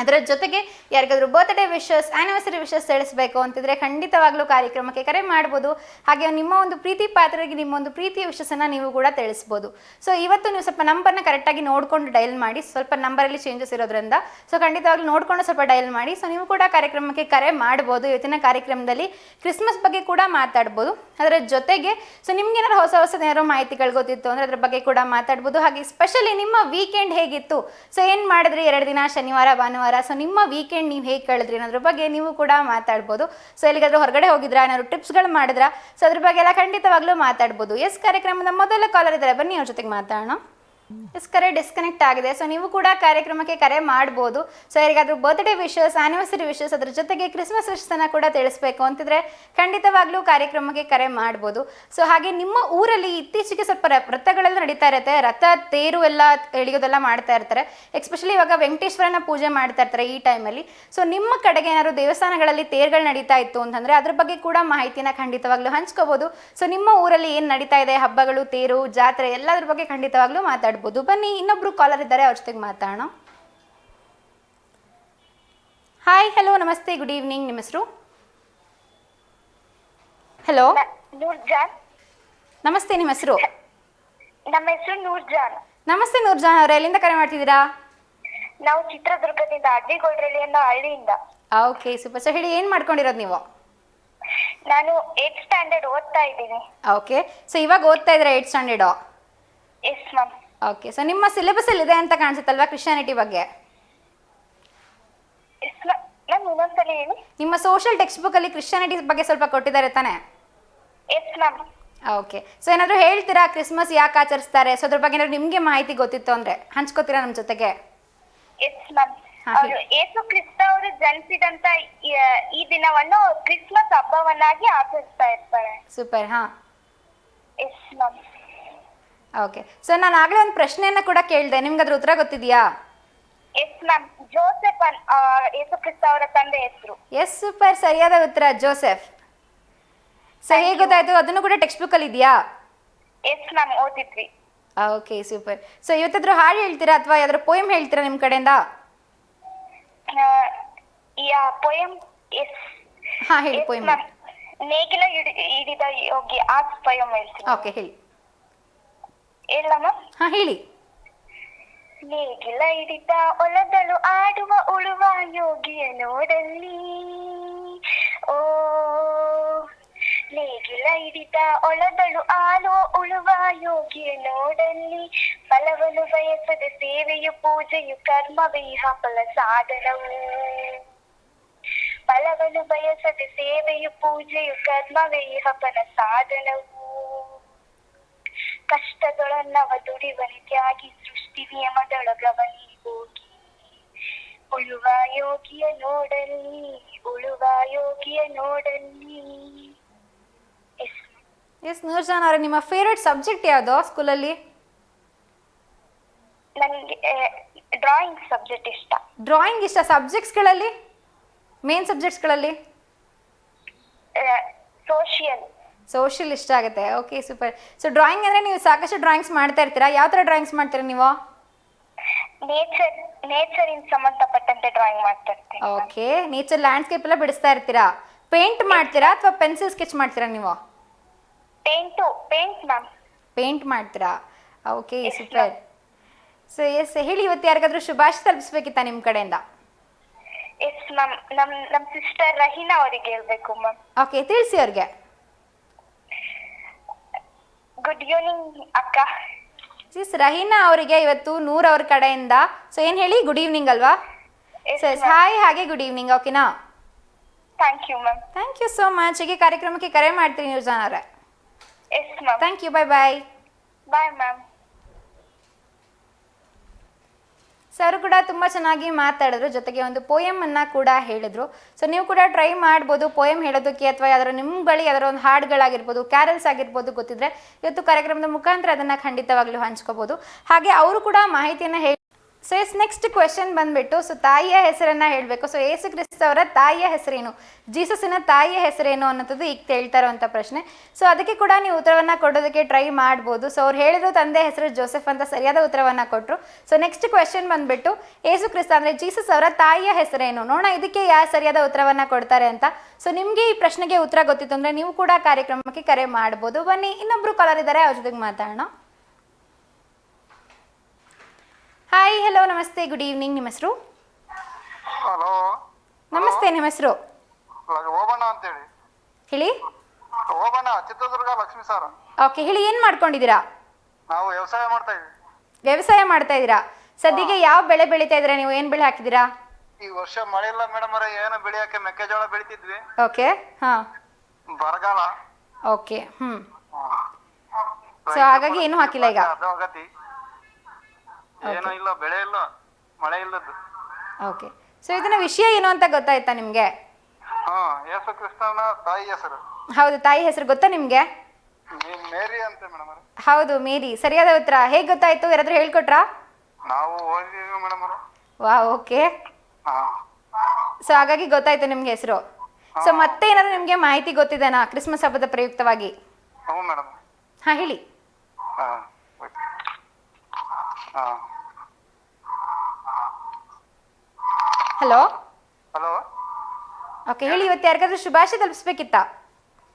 ಅದರ ಜೊತೆಗೆ ಯಾರಿಗಾದ್ರೂ ಬರ್ತ್ಡೇ ವಿಶಸ್, ಆ್ಯನಿವರ್ಸರಿ ವಿಶಸ್ ತಿಳಿಸ್ಬೇಕು ಅಂತಿದ್ರೆ ಖಂಡಿತವಾಗ್ಲೂ ಕಾರ್ಯಕ್ರಮಕ್ಕೆ ಕರೆ ಮಾಡ್ಬೋದು. ಹಾಗೆ ನಿಮ್ಮ ಒಂದು ಪ್ರೀತಿ ಪಾತ್ರರಿಗೆ ನಿಮ್ಮ ಒಂದು ಪ್ರೀತಿಯ ವಿಶಸ್ಸನ್ನು ನೀವು ಕೂಡ ತಿಳಿಸ್ಬೋದು. ಸೊ ಇವತ್ತು ನೀವು ಸ್ವಲ್ಪ ನಂಬರ್ನ ಕರೆಕ್ಟಾಗಿ ನೋಡಿಕೊಂಡು ಡಯಲ್ ಮಾಡಿ, ಸ್ವಲ್ಪ ನಂಬರಲ್ಲಿ ಚೇಂಜಸ್ ಇರೋದ್ರಿಂದ ಸೊ ಖಂಡಿತವಾಗ್ಲೂ ನೋಡಿಕೊಂಡು ಸ್ವಲ್ಪ ಡಯಲ್ ಮಾಡಿ. ಸೊ ನೀವು ಕೂಡ ಕಾರ್ಯಕ್ರಮಕ್ಕೆ ಕರೆ ಮಾಡ್ಬೋದು. ಇವತ್ತಿನ ಕಾರ್ಯಕ್ರಮದಲ್ಲಿ ಕ್ರಿಸ್ಮಸ್ ಬಗ್ಗೆ ಕೂಡ ಮಾತಾಡ್ಬೋದು. ಅದರ ಜೊತೆಗೆ ಸೊ ನಿಮ್ಗೆ ಏನಾದ್ರು ಹೊಸ ಏನಾದ್ರು ಮಾಹಿತಿಗಳು ಗೊತ್ತಿತ್ತು ಅಂದರೆ ಅದ್ರ ಬಗ್ಗೆ ಕೂಡ ಮಾತಾಡ್ಬೋದು. ಹಾಗೆ ಸ್ಪೆಷಲಿ ನಿಮ್ಮ ವೀಕೆಂಡ್ ಹೇಗಿತ್ತು, ಸೊ ಏನು ಮಾಡಿದ್ರಿ 2 ದಿನ ಶನಿವಾರ ಭಾನುವಾರ, ಸೊ ನಿಮ್ಮ ವೀಕೆಂಡ್ ನೀವು ಹೇಗೆ ಕಳೆದ್ರಿ ಅನ್ನೋದ್ರ ಬಗ್ಗೆ ನೀವು ಕೂಡ ಮಾತಾಡ್ಬೋದು. ಸೊ ಎಲ್ಲಿಗಾದ್ರೂ ಹೊರಗಡೆ ಹೋಗಿದ್ರಾ, ಏನಾದ್ರು ಟಿಪ್ಸ್ಗಳು ಮಾಡಿದ್ರಾ, ಸೊ ಅದ್ರ ಬಗ್ಗೆ ಎಲ್ಲ ಖಂಡಿತವಾಗ್ಲೂ ಮಾತಾಡ್ಬೋದು. ಎಸ್, ಕಾರ್ಯಕ್ರಮದ ಮೊದಲ ಕಾಲರ್ ಇದ್ದಾರೆ, ಬನ್ನಿ ಅವ್ರ ಜೊತೆಗೆ ಮಾತಾಡೋಣ. ಎಸ್, ಕರೆ ಡಿಸ್ಕನೆಕ್ಟ್ ಆಗಿದೆ. ಸೊ ನೀವು ಕೂಡ ಕಾರ್ಯಕ್ರಮಕ್ಕೆ ಕರೆ ಮಾಡ್ಬೋದು. ಸೊ ಯಾರಿಗಾದ್ರೂ ಬರ್ತ್ಡೇ ವಿಶಸ್, ಆ್ಯನಿವರ್ಸರಿ ವಿಶಸ್, ಅದ್ರ ಜೊತೆಗೆ ಕ್ರಿಸ್ಮಸ್ ವಿಶಸ್ಸನ್ನು ಕೂಡ ತಿಳಿಸ್ಬೇಕು ಅಂತಿದ್ರೆ ಖಂಡಿತವಾಗ್ಲೂ ಕಾರ್ಯಕ್ರಮಕ್ಕೆ ಕರೆ ಮಾಡ್ಬೋದು. ಸೊ ಹಾಗೆ ನಿಮ್ಮ ಊರಲ್ಲಿ ಇತ್ತೀಚೆಗೆ ಸ್ವಲ್ಪ ವ್ರತಗಳೆಲ್ಲ ನಡೀತಾ ಇರುತ್ತೆ, ರಥ ತೇರು ಎಲ್ಲ ಎಳೆಯೋದೆಲ್ಲ ಮಾಡ್ತಾ ಇರ್ತಾರೆ. ಎಸ್ಪೆಷಲಿ ಇವಾಗ ವೆಂಕಟೇಶ್ವರನ ಪೂಜೆ ಮಾಡ್ತಾ ಇರ್ತಾರೆ ಈ ಟೈಮಲ್ಲಿ. ಸೊ ನಿಮ್ಮ ಕಡೆಗೆ ಏನಾದ್ರು ದೇವಸ್ಥಾನಗಳಲ್ಲಿ ತೇರುಗಳು ನಡೀತಾ ಇತ್ತು ಅಂತಂದರೆ ಅದ್ರ ಬಗ್ಗೆ ಕೂಡ ಮಾಹಿತಿನ ಖಂಡಿತವಾಗ್ಲೂ ಹಂಚ್ಕೋಬೋದು. ಸೊ ನಿಮ್ಮ ಊರಲ್ಲಿ ಏನು ನಡೀತಾ ಇದೆ, ಹಬ್ಬಗಳು, ತೇರು, ಜಾತ್ರೆ ಎಲ್ಲದ್ರ ಬಗ್ಗೆ ಖಂಡಿತವಾಗ್ಲೂ ಮಾತಾಡ್ಬೋದು. ಬನ್ನಿ, ಇನ್ನೊಬ್ರು ಕಾಲರ್ ಇದ್ದಾರೆ, ಅವ್ರ ಜೊತೆಗೆ ಮಾತಾಡೋಣ. ಹಾಯ್, ಹಲೋ, ನಮಸ್ತೆ, ಗುಡ್ ಈವ್ನಿಂಗ್. ನಿಮ್ಮ ಹೆಸರು? ಹಲೋ, ನೂರ್ಜಾನ್. ನಮಸ್ತೆ, ನಿಮ್ಮ ಹೆಸರು? ನಮ್ಮ ಹೆಸರು ನೂರ್ಜಾನ್. ನಮಸ್ತೆ ನೂರ್ಜಾನ್ ಅವರೇ, ಎಲ್ಲಿಂದ ಕರೆ ಮಾಡ್ತಿದ್ದೀರಾ? ನಾವು ಚಿತ್ರದುರ್ಗದಿಂದ, ಅಡ್ಡಿಗೋಡ್ರಳ್ಳಿ ಅನ್ನೋ ಹಳ್ಳಿಯಿಂದ. Okay, super. ಸೊ ಹೇಳಿ, ಏನು ಮಾಡ್ಕೊಂಡಿರೋದು ನೀವು? ನಾನು 8th ಸ್ಟ್ಯಾಂಡರ್ಡ್ ಓದ್ತಾ ಇದ್ದೀನಿ. ಓಕೆ, ಸೊ ಇವಾಗ ಓದ್ತಾ ಇದ್ದೀರಾ 8th standard? Yes ma'am. Okay, so ನಿಮ್ಮ ಸಿಲೆಬಸಲ್ಲಿ ಇದೆ ಅಂತ ಕಾಣಿಸುತ್ತಲ್ವಾ ಕ್ರಿಶ್ಚಿಯಾನಿಟಿ ಬಗ್ಗೆ? ಎಸ್ ಮ್ಯಾಮ್, ಇನ್ನೊಂದ್ಸಲಿ ಹೇಳಿ. ನಿಮ್ಮ ಸೋಷಿಯಲ್ ಟೆಕ್ಸ್ಟ್ ಬುಕ್ಕಲ್ಲಿ ಕ್ರಿಶ್ಚಿಯಾನಿಟಿ ಬಗ್ಗೆ ಸ್ವಲ್ಪ ಕೊಟ್ಟಿದ್ದಾರೆ ತಾನೇ? Yes ma'am. ಓಕೆ, ಸೊ ಏನಾದರೂ ಹೇಳ್ತೀರಾ ಕ್ರಿಸ್ಮಸ್ ಯಾಕೆ ಆಚರಿಸ್ತಾರೆ, ಸೊ ಅದ್ರ ಬಗ್ಗೆ ಏನಾದ್ರು ನಿಮಗೆ ಮಾಹಿತಿ ಗೊತ್ತಿತ್ತು ಅಂದರೆ ಹಂಚ್ಕೋತೀರಾ ನಮ್ಮ ಜೊತೆಗೆ? Yes ma'am. ಅವರು ಯೇಸು ಕ್ರಿಸ್ತ ಅವರು ಜನಿಸಿದಂತ ಈ ದಿನವನ್ನು ಕ್ರಿಸ್ಮಸ್ ಹಬ್ಬವನ್ನಾಗಿ ಆಚರಿಸ್ತಾ ಇರ್ತಾರೆ. ಸೂಪರ್. ಹಾಂ, ಎಸ್ ಮ್ಯಾಮ್. ಓಕೆ, ಸೊ ನಾನು ಆಗಲೇ ಒಂದು ಪ್ರಶ್ನೆಯನ್ನು ಕೂಡ ಕೇಳಿದೆ, ನಿಮ್ಗೆ ಅದ್ರ ಉತ್ತರ ಗೊತ್ತಿದೆಯಾ? Yes ma'am. Joseph Yesu Krista ಅವರ ತಂದೆ ಹೆಸರು. ಎಸ್, ಸೂಪರ್, ಸರಿಯಾದ ಉತ್ತರ ಜೋಸೆಫ್. ಸೊ ಹೇಗೆ ಗೊತ್ತಾಯ್ತು? ಅದನ್ನು ಕೂಡ ಟೆಕ್ಸ್ಟ್ ಬುಕ್ಕಲ್ಲಿ ಇದೆಯಾ? ಎಸ್ ಮ್ಯಾಮ್, ಓದಿದ್ವಿ. Okay, super. ಸೊ ಇವತ್ತಾದ್ರೂ ಹಾಡು ಹೇಳ್ತೀರಾ ಅಥವಾ ಯಾವ್ದಾದ್ರು ಪೋಯಮ್ ಹೇಳ್ತೀರಾ ನಿಮ್ಮ ಕಡೆಯಿಂದ? ಪೋಯಮ್. ಎಸ್. ಹಾಂ, ಹೇಳಿ ಪೋಯಮ್. ನೇಗಿಲ ಹಿಡಿದ ಯೋಗಿ, ಆ ಪೋಯಮ್ ಹೇಳ್ತೀನಿ. ಓಕೆ, ಹೇಳಿ. ಹೇಳಮ್ಮ? ಹಾಂ, ಹೇಳಿ. ನೇಗಿಲ ಹಿಡಿದ ಹೊಲದಳು ಆಡುವ ಉಳುವ ಯೋಗಿಯ ನೋಡಲ್ಲಿ, ಓ ನೇಗಿಲ ಹಿಡಿದ ಹೊಲದಳು ಆಳುವ ಉಳುವ ಯೋಗಿಯ ನೋಡಲ್ಲಿ, ಫಲವನ್ನು ಬಯಸದ ಸೇವೆಯು ಪೂಜೆಯು ಕರ್ಮವೇ ಫಲ ಸಾಧನವು, ಫಲವನ್ನು ಬಯಸದ ಸೇವೆಯು ಪೂಜೆಯು ಕರ್ಮವೇ ಫಲ ಸಾಧನವು, ಕಷ್ಟಗಳನ್ನವ ದುಡಿವನಿ ತ್ಯಾಗಿ ಸೃಷ್ಟಿ ನಿಯಮದೊಳಗವನಿ ಹೋಗಿ, ಉಳುವ ಯೋಗಿಯ ನೋಡಲ್ಲಿ, ಉಳುವ ಯೋಗಿಯ ನೋಡಲ್ಲಿ. ಎಸ್, ನೂರ್ಜಾನ್ ಅವರೇ, ನಿಮ್ಮ ಫೇವ್ರೆಟ್ ಸಬ್ಜೆಕ್ಟ್ ಯಾವುದು ಸ್ಕೂಲಲ್ಲಿ? ನನಗೆ ಡ್ರಾಯಿಂಗ್ ಸಬ್ಜೆಕ್ಟ್ ಇಷ್ಟ. ಡ್ರಾಯಿಂಗ್ ಇಷ್ಟ. ಸಬ್ಜೆಕ್ಟ್ಸ್ಗಳಲ್ಲಿ ಮೇನ್ ಸಬ್ಜೆಕ್ಟ್ಸ್ಗಳಲ್ಲಿ? ಸೋಷಿಯಲ್ ಇಷ್ಟ ಆಗುತ್ತೆ. Okay, super. ಸೊ ಡ್ರಾಯಿಂಗ್ ಅಂದರೆ ನೀವು ಸಾಕಷ್ಟು ಡ್ರಾಯಿಂಗ್ಸ್ ಮಾಡ್ತಾ ಇರ್ತೀರಾ, ಯಾವ ಥರ ಡ್ರಾಯಿಂಗ್ಸ್ ಮಾಡ್ತೀರಾ ನೀವು? ನೇಚರಿನ ಸಂಬಂಧಪಟ್ಟಂತೆ ಡ್ರಾಯಿಂಗ್ ಮಾಡ್ತಾ ಇರ್ತೀನಿ. ಓಕೆ, ನೇಚರ್ ಲ್ಯಾಂಡ್ಸ್ಕೇಪ್ ಎಲ್ಲ ಬಿಡಿಸ್ತಾ ಇರ್ತೀರಾ. ಪೇಂಟ್ ಮಾಡ್ತೀರಾ ಅಥವಾ ಪೆನ್ಸಿಲ್ ಸ್ಕೆಚ್ ಮಾಡ್ತೀರಾ ನೀವು? Paint ma'am. ಪೇಂಟ್ ಮಾಡ್ತೀರಾ? Okay super. ಸೊ ಎಸ್ ಹೇಳಿ, ಇವತ್ತು ಯಾರಿಗಾದ್ರೂ ಶುಭಾಶಯ ತಲುಪಿಸ್ಬೇಕಿತ್ತಾ ನಿಮ್ಮ ಕಡೆಯಿಂದ? ಎಸ್ ಮ್ಯಾಮ್, ನಮ್ ಸಿಸ್ಟರ್ ರಹೀನಾ ಅವರಿಗೆ ಹೇಳ್ಬೇಕು ಮ್ಯಾಮ್. ಓಕೆ, ತಿಳಿಸಿ ಅವ್ರಿಗೆ. ಗುಡ್ ಈವ್ನಿಂಗ್ ಅಕ್ಕ. ಸಿಸ್ ರಹೀನಾ ಅವರಿಗೆ ಇವತ್ತು 100 ಅವ್ರ ಕಡೆಯಿಂದ. ಸೊ ಏನು ಹೇಳಿ, ಗುಡ್ ಈವ್ನಿಂಗ್ ಅಲ್ವಾ? ಸರ್ ಹಾಯ್, ಹಾಗೆ ಗುಡ್ ಈವ್ನಿಂಗ್. ಓಕೆನಾ? Thank you ma'am. Thank you so much. ಹೀಗೆ ಕಾರ್ಯಕ್ರಮಕ್ಕೆ ಕರೆ ಮಾಡ್ತೀನಿ ನೀವು ಜನರೇ. Yes ma'am. Thank you, bye bye. Bye ma'am. Sir ಕೂಡ ತುಂಬ ಚೆನ್ನಾಗಿ ಮಾತಾಡಿದ್ರು, ಜೊತೆಗೆ ಒಂದು ಪೋಯಮನ್ನು ಕೂಡ ಹೇಳಿದ್ರು. ಸೊ ನೀವು ಕೂಡ ಟ್ರೈ ಮಾಡ್ಬೋದು ಪೋಯಮ್ ಹೇಳೋದಕ್ಕೆ, ಅಥವಾ ಯಾವ್ದಾದ್ರು ನಿಮ್ಮ ಬಳಿ ಯಾವ್ದಾದ್ರು ಒಂದು ಹಾಡುಗಳಾಗಿರ್ಬೋದು, ಕ್ಯಾರಲ್ಸ್ ಆಗಿರ್ಬೋದು ಗೊತ್ತಿದ್ರೆ ಇವತ್ತು ಕಾರ್ಯಕ್ರಮದ ಮುಖಾಂತರ ಅದನ್ನು ಖಂಡಿತವಾಗ್ಲೂ ಹಂಚ್ಕೋಬೋದು. ಹಾಗೆ ಅವರು ಕೂಡ ಮಾಹಿತಿಯನ್ನು ಹೇಳಿ. ಸೊ ಎಸ್ ನೆಕ್ಸ್ಟ್ ಕ್ವೆಶನ್ ಬಂದ್ಬಿಟ್ಟು, ಸೊ ತಾಯಿಯ ಹೆಸರನ್ನು ಹೇಳಬೇಕು. ಸೊ ಯೇಸು ಕ್ರಿಸ್ತ ಅವರ ತಾಯಿಯ ಹೆಸರೇನು, ಜೀಸಸ್ಸಿನ ತಾಯಿಯ ಹೆಸರೇನು ಅನ್ನೋಂಥದ್ದು ಈಗ ಕೇಳ್ತಾ ಇರೋವಂಥ ಪ್ರಶ್ನೆ. ಸೊ ಅದಕ್ಕೆ ಕೂಡ ನೀವು ಉತ್ತರವನ್ನು ಕೊಡೋದಕ್ಕೆ ಟ್ರೈ ಮಾಡ್ಬೋದು. ಸೊ ಅವ್ರು ಹೇಳಿದ್ರು ತಂದೆ ಹೆಸರು ಜೋಸೆಫ್ ಅಂತ ಸರಿಯಾದ ಉತ್ತರವನ್ನು ಕೊಟ್ಟರು. ಸೊ ನೆಕ್ಸ್ಟ್ ಕ್ವೆಶನ್ ಬಂದ್ಬಿಟ್ಟು, ಯೇಸು ಕ್ರಿಸ್ತ ಅಂದರೆ ಜೀಸಸ್ ಅವರ ತಾಯಿಯ ಹೆಸರೇನು, ನೋಡೋಣ ಇದಕ್ಕೆ ಯಾರು ಸರಿಯಾದ ಉತ್ತರವನ್ನು ಕೊಡ್ತಾರೆ ಅಂತ. ಸೊ ನಿಮಗೆ ಈ ಪ್ರಶ್ನೆಗೆ ಉತ್ತರ ಗೊತ್ತಿತ್ತು ಅಂದರೆ ನೀವು ಕೂಡ ಕಾರ್ಯಕ್ರಮಕ್ಕೆ ಕರೆ ಮಾಡ್ಬೋದು. ಬನ್ನಿ, ಇನ್ನೊಬ್ರು ಕಾಲರ್ ಇದ್ದಾರೆ, ಅವ್ರ ಜೊತೆಗೆ ಮಾತಾಡೋಣ. ಹಾಯ್, ಹಲೋ, ನಮಸ್ತೆ, ಗುಡ್ ಈವ್ನಿಂಗ್. ನಿಮ್ಮ ಹೆಸರು? ಹಲೋ. ನಮಸ್ತೆ, ನಿಮ್ಮ ಹೆಸರು ಓಬಣ್ಣ ಅಂತೇಳಿ. ಹೇಳಿ. ಓಬಣ್ಣ, ಚಿತ್ರದುರ್ಗ ಲಕ್ಷ್ಮೀ ಸಾರ. ಓಕೆ, ಹೇಳಿ, ಏನು ಮಾಡ್ಕೊಂಡಿದ್ದೀರಾ? ನಾವು ವ್ಯವಸಾಯ ಮಾಡ್ತಾ ಇದ್ವಿ. ವ್ಯವಸಾಯ ಮಾಡ್ತಾ ಇದ್ದೀರಾ? ಸದ್ಯಕ್ಕೆ ಯಾವ ಬೆಳೆ ಬೆಳೀತಾ ಇದ್ದೀರಾ ನೀವು? ಏನು ಬೆಳೆ ಹಾಕಿದ್ದೀರಾ? ಈ ವರ್ಷ ಮಳೆ ಇಲ್ಲ ಮೇಡಮ್ ಅವರೇ, ಏನು ಬೆಳೆಯಕ್ಕೆ ಮೆಕ್ಕೆಜೋಳ ಬೆಳಿತಿದ್ವಿ. ಓಕೆ, ಹಾಂ, ಬರಗಾಲ. ಓಕೆ, ಸೊ ಹಾಗಾಗಿ ಏನು ಹಾಕಿಲ್ಲ ಈಗ? ಅದು ಗತಿ. ಏನೂ ಇಲ್ಲ, ಬೆಳೆ ಇಲ್ಲ, ಮಳೆ ಇಲ್ಲದ್ದು. ಓಕೆ, ಸೊ ಇದನ್ನ ವಿಷಯ ಏನು ಅಂತ ಗೊತ್ತಾಯ್ತಾ ನಿಮಗೆ? ಯೇಸು ಕ್ರಿಸ್ತನ ತಾಯಿ ಹೆಸರು. ಹೌದು, ತಾಯಿ ಹೆಸರು ಗೊತ್ತಾ ನಿಮಗೆ? ಮೇರಿ ಅಂತ ಮೇಡಮ್ ಅವರೇ. ಹೌದು, ಮೇರಿ ಸರಿಯಾದ ಉತ್ತರ. ಹೇಗೆ ಗೊತ್ತಾಯ್ತು? ಯಾರಾದ್ರೂ ಹೇಳ್ಕೊಟ್ರಾ? ನಾವು ಓದಿದೀವಿ ಮೇಡಮ್ ಅವರು. ವಾ, ಓಕೆ. ಸೊ ಹಾಗಾಗಿ ಗೊತ್ತಾಯ್ತು ನಿಮ್ಗೆ ಹೆಸರು. ಸೊ ಮತ್ತೆ ಏನಾದ್ರು ನಿಮ್ಗೆ ಮಾಹಿತಿ ಗೊತ್ತಿದೆನಾ ಕ್ರಿಸ್ಮಸ್ ಹಬ್ಬದ ಪ್ರಯುಕ್ತವಾಗಿ? ಹ್ಞೂ ಮೇಡಮ್. ಹಾ, ಹೇಳಿ. ಹಲೋ. ಹಲೋ. ಓಕೆ, ಹೇಳಿ, ಇವತ್ತು ಯಾರಿಗಾದ್ರೂ ಶುಭಾಶಯ ತಲುಪಿಸ್ಬೇಕಿತ್ತಾ?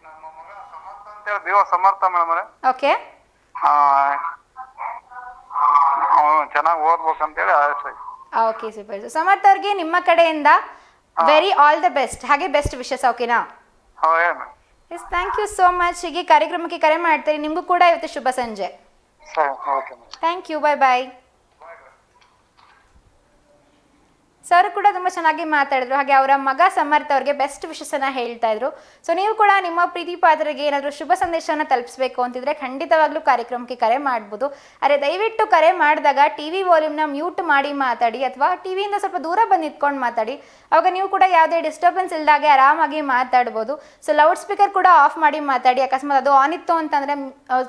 ನಮ್ಮ ಮಗ ಸಮರ್ಥ ಅಂತೇಳಿ, ದೇವ ಸಮರ್ಥ ಮೇಡಮ್ ಅವರೇ. ಓಕೆ, ಚೆನ್ನಾಗಿ ಓದ್ಬೇಕಂತೇಳಿ ಆಸೆ. Okay, super. ಸೊ ಸಮರ್ಥ ಅವ್ರಿಗೆ ನಿಮ್ಮ ಕಡೆಯಿಂದ ವೆರಿ ಆಲ್ ದ ಬೆಸ್ಟ್, ಹಾಗೆ ಬೆಸ್ಟ್ ವಿಶಸ್. ಓಕೆನಾ? Yes, thank you so much. ಹೀಗೆ ಕಾರ್ಯಕ್ರಮಕ್ಕೆ ಕರೆ ಮಾಡ್ತೀರಿ. ನಿಮಗೂ ಕೂಡ ಇವತ್ತು ಶುಭ ಸಂಜೆ. Thank you, bye bye. ಸರ್ ಕೂಡ ತುಂಬ ಚೆನ್ನಾಗಿ ಮಾತಾಡಿದ್ರು. ಹಾಗೆ ಅವರ ಮಗ ಸಮರ್ಥ ಅವ್ರಿಗೆ ಬೆಸ್ಟ್ ವಿಶಸ್ಸನ್ನು ಹೇಳ್ತಾ ಇದ್ರು. ಸೊ ನೀವು ಕೂಡ ನಿಮ್ಮ ಪ್ರೀತಿ ಪಾತ್ರರಿಗೆ ಏನಾದರೂ ಶುಭ ಸಂದೇಶವನ್ನು ತಲುಪಿಸಬೇಕು ಅಂತಿದ್ರೆ ಖಂಡಿತವಾಗ್ಲೂ ಕಾರ್ಯಕ್ರಮಕ್ಕೆ ಕರೆ ಮಾಡ್ಬೋದು. ಆದರೆ ದಯವಿಟ್ಟು ಕರೆ ಮಾಡಿದಾಗ ಟಿ ವಿ ವಾಲ್ಯೂಮ್ನ ಮ್ಯೂಟ್ ಮಾಡಿ ಮಾತಾಡಿ, ಅಥವಾ ಟಿವಿಯಿಂದ ಸ್ವಲ್ಪ ದೂರ ಬಂದು ನಿಂತ್ಕೊಂಡು ಮಾತಾಡಿ. ಅವಾಗ ನೀವು ಕೂಡ ಯಾವುದೇ ಡಿಸ್ಟರ್ಬೆನ್ಸ್ ಇಲ್ದಾಗೆ ಆರಾಮಾಗಿ ಮಾತಾಡ್ಬೋದು. ಸೊ ಲೌಡ್ ಸ್ಪೀಕರ್ ಕೂಡ ಆಫ್ ಮಾಡಿ ಮಾತಾಡಿ. ಅಕಸ್ಮಾತ್ ಅದು ಆನ್ ಇತ್ತು ಅಂತಂದರೆ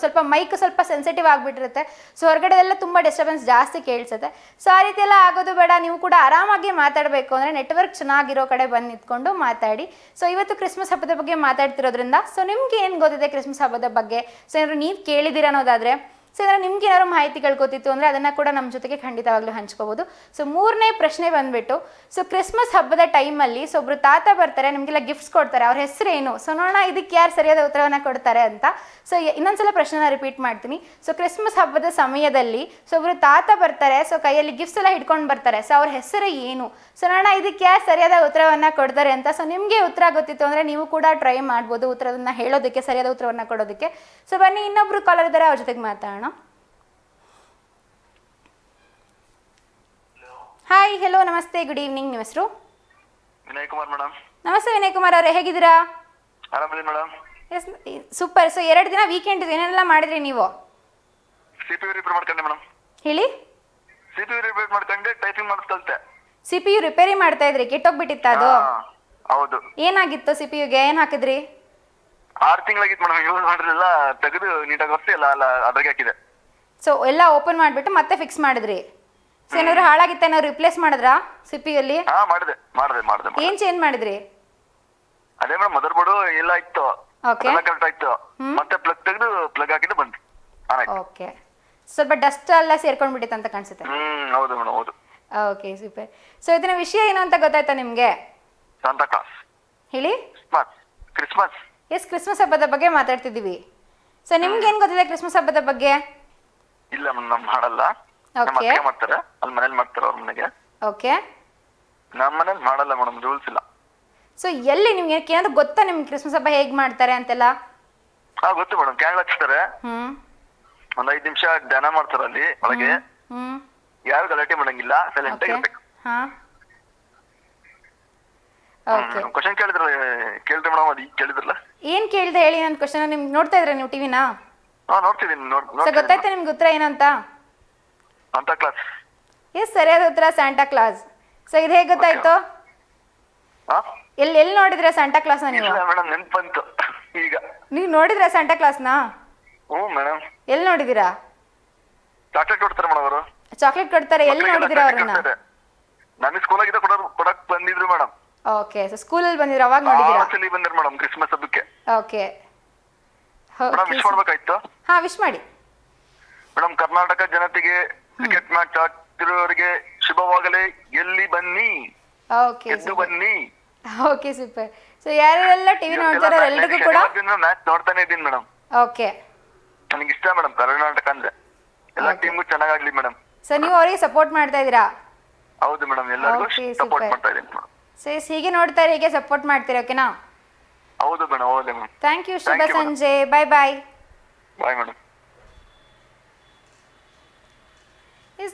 ಸ್ವಲ್ಪ ಮೈಕ್ ಸ್ವಲ್ಪ ಸೆನ್ಸಿಟಿವ್ ಆಗಿಬಿಟ್ಟಿರುತ್ತೆ. ಸೊ ಹೊರಗಡೆದೆಲ್ಲ ತುಂಬ ಡಿಸ್ಟರ್ಬೆನ್ಸ್ ಜಾಸ್ತಿ ಕೇಳಿಸುತ್ತೆ. ಸೊ ಆ ರೀತಿ ಎಲ್ಲ ಆಗೋದು ಬೇಡ. ನೀವು ಕೂಡ ಆರಾಮಾಗಿ ಮಾತಾಡಬೇಕು ಅಂದರೆ ನೆಟ್ವರ್ಕ್ ಚೆನ್ನಾಗಿರೋ ಕಡೆ ಬಂದು ನಿಂತ್ಕೊಂಡು ಮಾತಾಡಿ. ಸೊ ಇವತ್ತು ಕ್ರಿಸ್ಮಸ್ ಹಬ್ಬದ ಬಗ್ಗೆ ಮಾತಾಡ್ತಿರೋದ್ರಿಂದ ಸೊ ನಿಮ್ಗೆ ಏನು ಗೊತ್ತಿದೆ ಕ್ರಿಸ್ಮಸ್ ಹಬ್ಬದ ಬಗ್ಗೆ, ಸೊ ಏನಾದ್ರು ನೀವು ಕೇಳಿದ್ದೀರ ಅನ್ನೋದಾದರೆ, ಸೊ ಏನಾದ್ರು ನಿಮ್ಗೆ ಏನಾದ್ರು ಮಾಹಿತಿಗಳು ಗೊತ್ತಿತ್ತು ಅಂದರೆ ಅದನ್ನು ಕೂಡ ನಮ್ಮ ಜೊತೆಗೆ ಖಂಡಿತವಾಗ್ಲೂ ಹಂಚ್ಕೋಬೋದು. ಸೊ ಮೂರನೇ ಪ್ರಶ್ನೆ ಬಂದುಬಿಟ್ಟು, ಸೊ ಕ್ರಿಸ್ಮಸ್ ಹಬ್ಬದ ಟೈಮಲ್ಲಿ ಸೊ ಒಬ್ಬರು ತಾತ ಬರ್ತಾರೆ, ನಿಮಗೆಲ್ಲ ಗಿಫ್ಟ್ಸ್ ಕೊಡ್ತಾರೆ. ಅವ್ರ ಹೆಸರು ಏನು? ಸೊ ನೋಡೋಣ ಇದಕ್ಕೆ ಯಾರು ಸರಿಯಾದ ಉತ್ತರವನ್ನು ಕೊಡ್ತಾರೆ ಅಂತ. ಸೊ ಇನ್ನೊಂದ್ಸಲ ಪ್ರಶ್ನೆನ ರಿಪೀಟ್ ಮಾಡ್ತೀನಿ. ಸೊ ಕ್ರಿಸ್ಮಸ್ ಹಬ್ಬದ ಸಮಯದಲ್ಲಿ ಸೊ ಒಬ್ಬರು ತಾತ ಬರ್ತಾರೆ, ಸೊ ಕೈಯಲ್ಲಿ ಗಿಫ್ಟ್ಸ್ ಎಲ್ಲ ಹಿಡ್ಕೊಂಡು ಬರ್ತಾರೆ. ಸೊ ಅವ್ರ ಹೆಸರು ಏನು? ಸೊ ನೋಡೋಣ ಇದಕ್ಕೆ ಯಾರು ಸರಿಯಾದ ಉತ್ತರವನ್ನು ಕೊಡ್ತಾರೆ ಅಂತ. ಸೊ ನಿಮಗೆ ಉತ್ತರ ಗೊತ್ತಿತ್ತು ಅಂದರೆ ನೀವು ಕೂಡ ಟ್ರೈ ಮಾಡ್ಬೋದು ಉತ್ತರವನ್ನು ಹೇಳೋದಕ್ಕೆ, ಸರಿಯಾದ ಉತ್ತರವನ್ನು ಕೊಡೋದಕ್ಕೆ. ಸೊ ಬನ್ನಿ, ಇನ್ನೊಬ್ರು ಕಾಲರ್ ಇದ್ದಾರೆ, ಅವ್ರ ಜೊತೆಗೆ ಮಾತಾಡೋಣ. ಹಾಯ್, ಹೆಲೋ, ನಮಸ್ತೆ, ಗುಡ್ ಈವ್ನಿಂಗ್. ನಿಮ್ಮ ಹೆಸರು? ವಿನಯ್ ಕುಮಾರ್ ಮೇಡಮ್. ನಮಸ್ತೆ ವಿನಯ್ ಕುಮಾರ್ ಅವರೇ, ಹೇಗಿದ್ದೀರಾ? ಆರಾಮಿದ್ದೀನಿ ಮೇಡಮ್. Yes, super. ಸೊ 2 ದಿನ ವೀಕೆಂಡ್ ಇದೆ, ಏನೆಲ್ಲ ಮಾಡಿದ್ರಿ ನೀವು? CPU ರಿಪೇರ್ ಮಾಡ್ಕೊಂಡೆ ಮೇಡಮ್. ಹೇಳಿ. CPU ರಿಪೇರ್ ಮಾಡ್ಕೊಂಡೆ, ಟೈಪಿಂಗ್ ಮಾಡೋದು ಕಲಿತೆ. CPU ರಿಪೇರಿ ಮಾಡ್ತಾ ಇದ್ರಿ, ಕೆಟ್ಟೋಗ್ಬಿಟ್ಟಿತ್ತ ಅದು? ಹೌದು. ಏನಾಗಿತ್ತು CPU-ಗೆ? ಏನು ಹಾಕಿದ್ರಿ? 6 ತಿಂಗಳಾಗಿತ್ತು ಮೇಡಮ್, ಯೂಸ್ ಮಾಡಿರಲಿಲ್ಲ, ತೆಗೆದು ನೀಟಾಗಿ ಒರೆಸಿ ಎಲ್ಲ ಅದ್ರಾಗೆ ಹಾಕಿದೆ. ಸೊ ಎಲ್ಲ ಓಪನ್ ಮಾಡಿಬಿಟ್ಟು ಮತ್ತೆ ಫಿಕ್ಸ್ ಮಾಡಿದ್ರಿ? ಸೊ ಏನಾದ್ರು ಹಾಳಾಗಿತ್ತ, ಏನಾದ್ರು ರಿಪ್ಲೇಸ್ ಮಾಡಿದ್ರಾ CPU-ಯಲ್ಲಿ? ಮಾಡಿದೆ. ಏನು ಚೇಂಜ್ ಮಾಡಿದ್ರಿ? ಅದೇ ಮೇಡಮ್, ಮದರ್ ಬೋರ್ಡು ಎಲ್ಲ ಇತ್ತು, ಓಕೆ, ಕರೆಕ್ಟ್ ಆಯ್ತು. ಮತ್ತೆ ಪ್ಲಗ್ ತೆಗೆದು ಪ್ಲಗ್ ಹಾಕಿದ್ದು ಬಂತು. ಓಕೆ, ಸ್ವಲ್ಪ ಡಸ್ಟ್ ಎಲ್ಲ ಸೇರ್ಕೊಂಡ್ಬಿಟ್ಟಿತ್ತು ಅಂತ ಕಾಣಿಸುತ್ತೆ. ಹೌದು ಮೇಡಮ್, ಹೌದು. Okay, super. ಸೊ ಇದನ್ನ ವಿಷಯ ಏನು ಅಂತ ಗೊತ್ತಾಯ್ತಾ ನಿಮಗೆ? Santa class. ಹೇಳಿ. ಕ್ರಿಸ್ಮಸ್. ಎಸ್, ಕ್ರಿಸ್ಮಸ್ ಹಬ್ಬದ ಬಗ್ಗೆ ಮಾತಾಡ್ತಿದ್ದೀವಿ. ಸೊ ನಿಮ್ಗೆ ಏನು ಗೊತ್ತಿದೆ ಕ್ರಿಸ್ಮಸ್ ಹಬ್ಬದ ಬಗ್ಗೆ? ಇಲ್ಲ ಮೇಡಮ್ ನಾವ್ ಮಾಡಲ್ಲ. ನಮ್ಮ ಓಕೆ ಅತ್ತೆ ಮಾಡ್ತಾರೆ, ಅಲ್ಲಿ ಮನೇಲಿ ಮಾಡ್ತಾರೆ ಅವ್ರ ಮನೆಗೆ. ಓಕೆ. ನಮ್ಮ ಮನೇಲಿ ಮಾಡಲ್ಲ ಮೇಡಮ್, ರೂಲ್ಸ್ ಇಲ್ಲ. ಸೊ ಎಲ್ಲಿ ನಿಮ್ಗೆ ಏನಾದ್ರು ಗೊತ್ತಾ ನಿಮ್ಗೆ ಕ್ರಿಸ್ಮಸ್ ಹಬ್ಬ ಹೇಗೆ ಮಾಡ್ತಾರೆ ಅಂತೆಲ್ಲ? ಹಾ ಗೊತ್ತು ಮೇಡಮ್, ಕ್ಯಾಂಡಲ್ ಹಚ್ತಾರೆ, ಹ್ಮ್ ಒಂದ್ 5 ನಿಮಿಷ ಧ್ಯಾನ ಮಾಡ್ತಾರೆ ಅಲ್ಲಿ ಒಳಗೆ. ಹ್ಮ್ ಯಾರು ಗಲಾಟೆ ಮಾಡಂಗಿಲ್ಲ, ಸೈಲೆಂಟ್ ಓಕೆ ಆಗಿರ್ಬೇಕು. ಹಾ ಓಕೆ. ಕ್ವಶನ್ ಕೇಳಿದ್ರಲ್ಲ, ಕೇಳ್ರಿ ಮೇಡಮ್, ಅದು ಈಗ ಕೇಳಿದ್ರಲ್ಲ. ಏನ್ ಕೇಳ್ದೆ ಹೇಳಿ ನನ್ನ ಕ್ವಶನ್. ನಿಮ್ಗೆ ನೋಡ್ತಾ ಇದ್ರೆ ನೀವು ಟಿವಿನ? ಹಾ ನೋಡ್ತಿದ್ದೀನಿ, ಸೊ ಗೊತ್ತಾಯ್ತಾ ನಿಮ್ಗೆ ಉತ್ತರ ಏನಂತ? ಅಂತ ಕ್ಲಾಸ್. ಎಸ್, ಸರಿಯಾದ ಉತ್ತರ ಸ್ಯಾಂಟಾ ಕ್ಲಾಸ್. ಸೊ ಇದು ಹೇಗೆ ಗೊತ್ತಾಯ್ತು? ಹಾ ಎಲ್ಲಿ ನೋಡಿದ್ರೆ ಸ್ಯಾಂಟಾ ಕ್ಲಾಸ್ನ ನೀವು? ಇಲ್ಲ ಮೇಡಮ್, ನೆನ್ಪಂತು ಈಗ. ನೀವು ನೋಡಿದ್ರೆ ಸ್ಯಾಂಟಾ ಕ್ಲಾಸ್ನ? ಹ್ಞೂ ಮೇಡಮ್. ಎಲ್ಲಿ ನೋಡಿದೀರಾ? ಚಾಕ್ಲೇಟ್ ಕೊಡ್ತಾರೆ ಮೇಡಮ್ ಅವರು. ಚಾಕ್ಲೇಟ್ ಕೊಡ್ತಾರೆ, ಎಲ್ಲಿ ನೋಡಿದೀರಾ ಅವ್ರನ್ನ? ನನಗೆ ಸ್ಕೂಲಾಗಿದ್ದ ಕೊಡಕ್ ಬಂದಿದ್ರು ಮೇಡಮ್. ಓಕೆ. ಸೊ ಸ್ಕೂಲಲ್ಲಿ ಬಂದಿದ್ರು, ಅವಾಗ ನೋಡಿದೀರಾ? ಬಂದಿರು ಮೇಡಮ್ ಕ್ರಿಸ್ಮಸ್ ಹಬ್ಬಕ್ಕೆ. ಓಕೆ. ಮೇಡಮ್ ವಿಶ್ ಮಾಡ್ಬೇಕಾಯ್ತು. ಹಾ, ವಿಶ್ ಮಾಡಿ ಮೇಡಮ್. ಕರ್ನಾಟಕ ಜನತೆಗೆ ಕ್ರಿಕೆಟ್ ಮ್ಯಾಚ್ ಆಡ್ತಿರೋರಿಗೆ ಶುಭವಾಗಲಿ, ಗೆಲ್ಲಿ ಬನ್ನಿ, ಓಕೆ ಗೆದ್ದು ಬನ್ನಿ. Okay super. ಸೊ ಯಾರೆಲ್ಲ ಟಿವಿ ನೋಡ್ತಾರೋ ಎಲ್ರಿಗೂ ಕೂಡ ಮ್ಯಾಚ್ ನೋಡ್ತಾನೆ ಇದ್ದೀನಿ ಮೇಡಮ್. ಓಕೆ. ನನಗೆ ಇಷ್ಟ ಮೇಡಮ್ ಕರ್ನಾಟಕ ಅಂದ್ರೆ. ಎಲ್ಲ ಟೀಮ್ಗೂ ಚೆನ್ನಾಗಾಗ್ಲಿ ಮೇಡಮ್. ಸೊ ನೀವು ಅವರಿಗೆ ಸಪೋರ್ಟ್ ಮಾಡ್ತಾ ಇದ್ದೀರಾ? ಹೌದು ಮೇಡಮ್, ಎಲ್ಲರಿಗೂ Okay, ಸಪೋರ್ಟ್ super. ಮಾಡ್ತಾ ಇದ್ದೀನಿ ಮೇಡಮ್. ಸೊ ಹೀಗೆ ನೋಡ್ತಾರೆ, ಹೀಗೆ ಸಪೋರ್ಟ್ ಮಾಡ್ತೀರಾ, ಓಕೆನಾ? ಹೌದು ಮೇಡಮ್, ಹೌದು ಮೇಡಮ್. Thank you. ಶುಭ Thank you, madam. ಸಂಜೆ. Bye bye. Bye madam.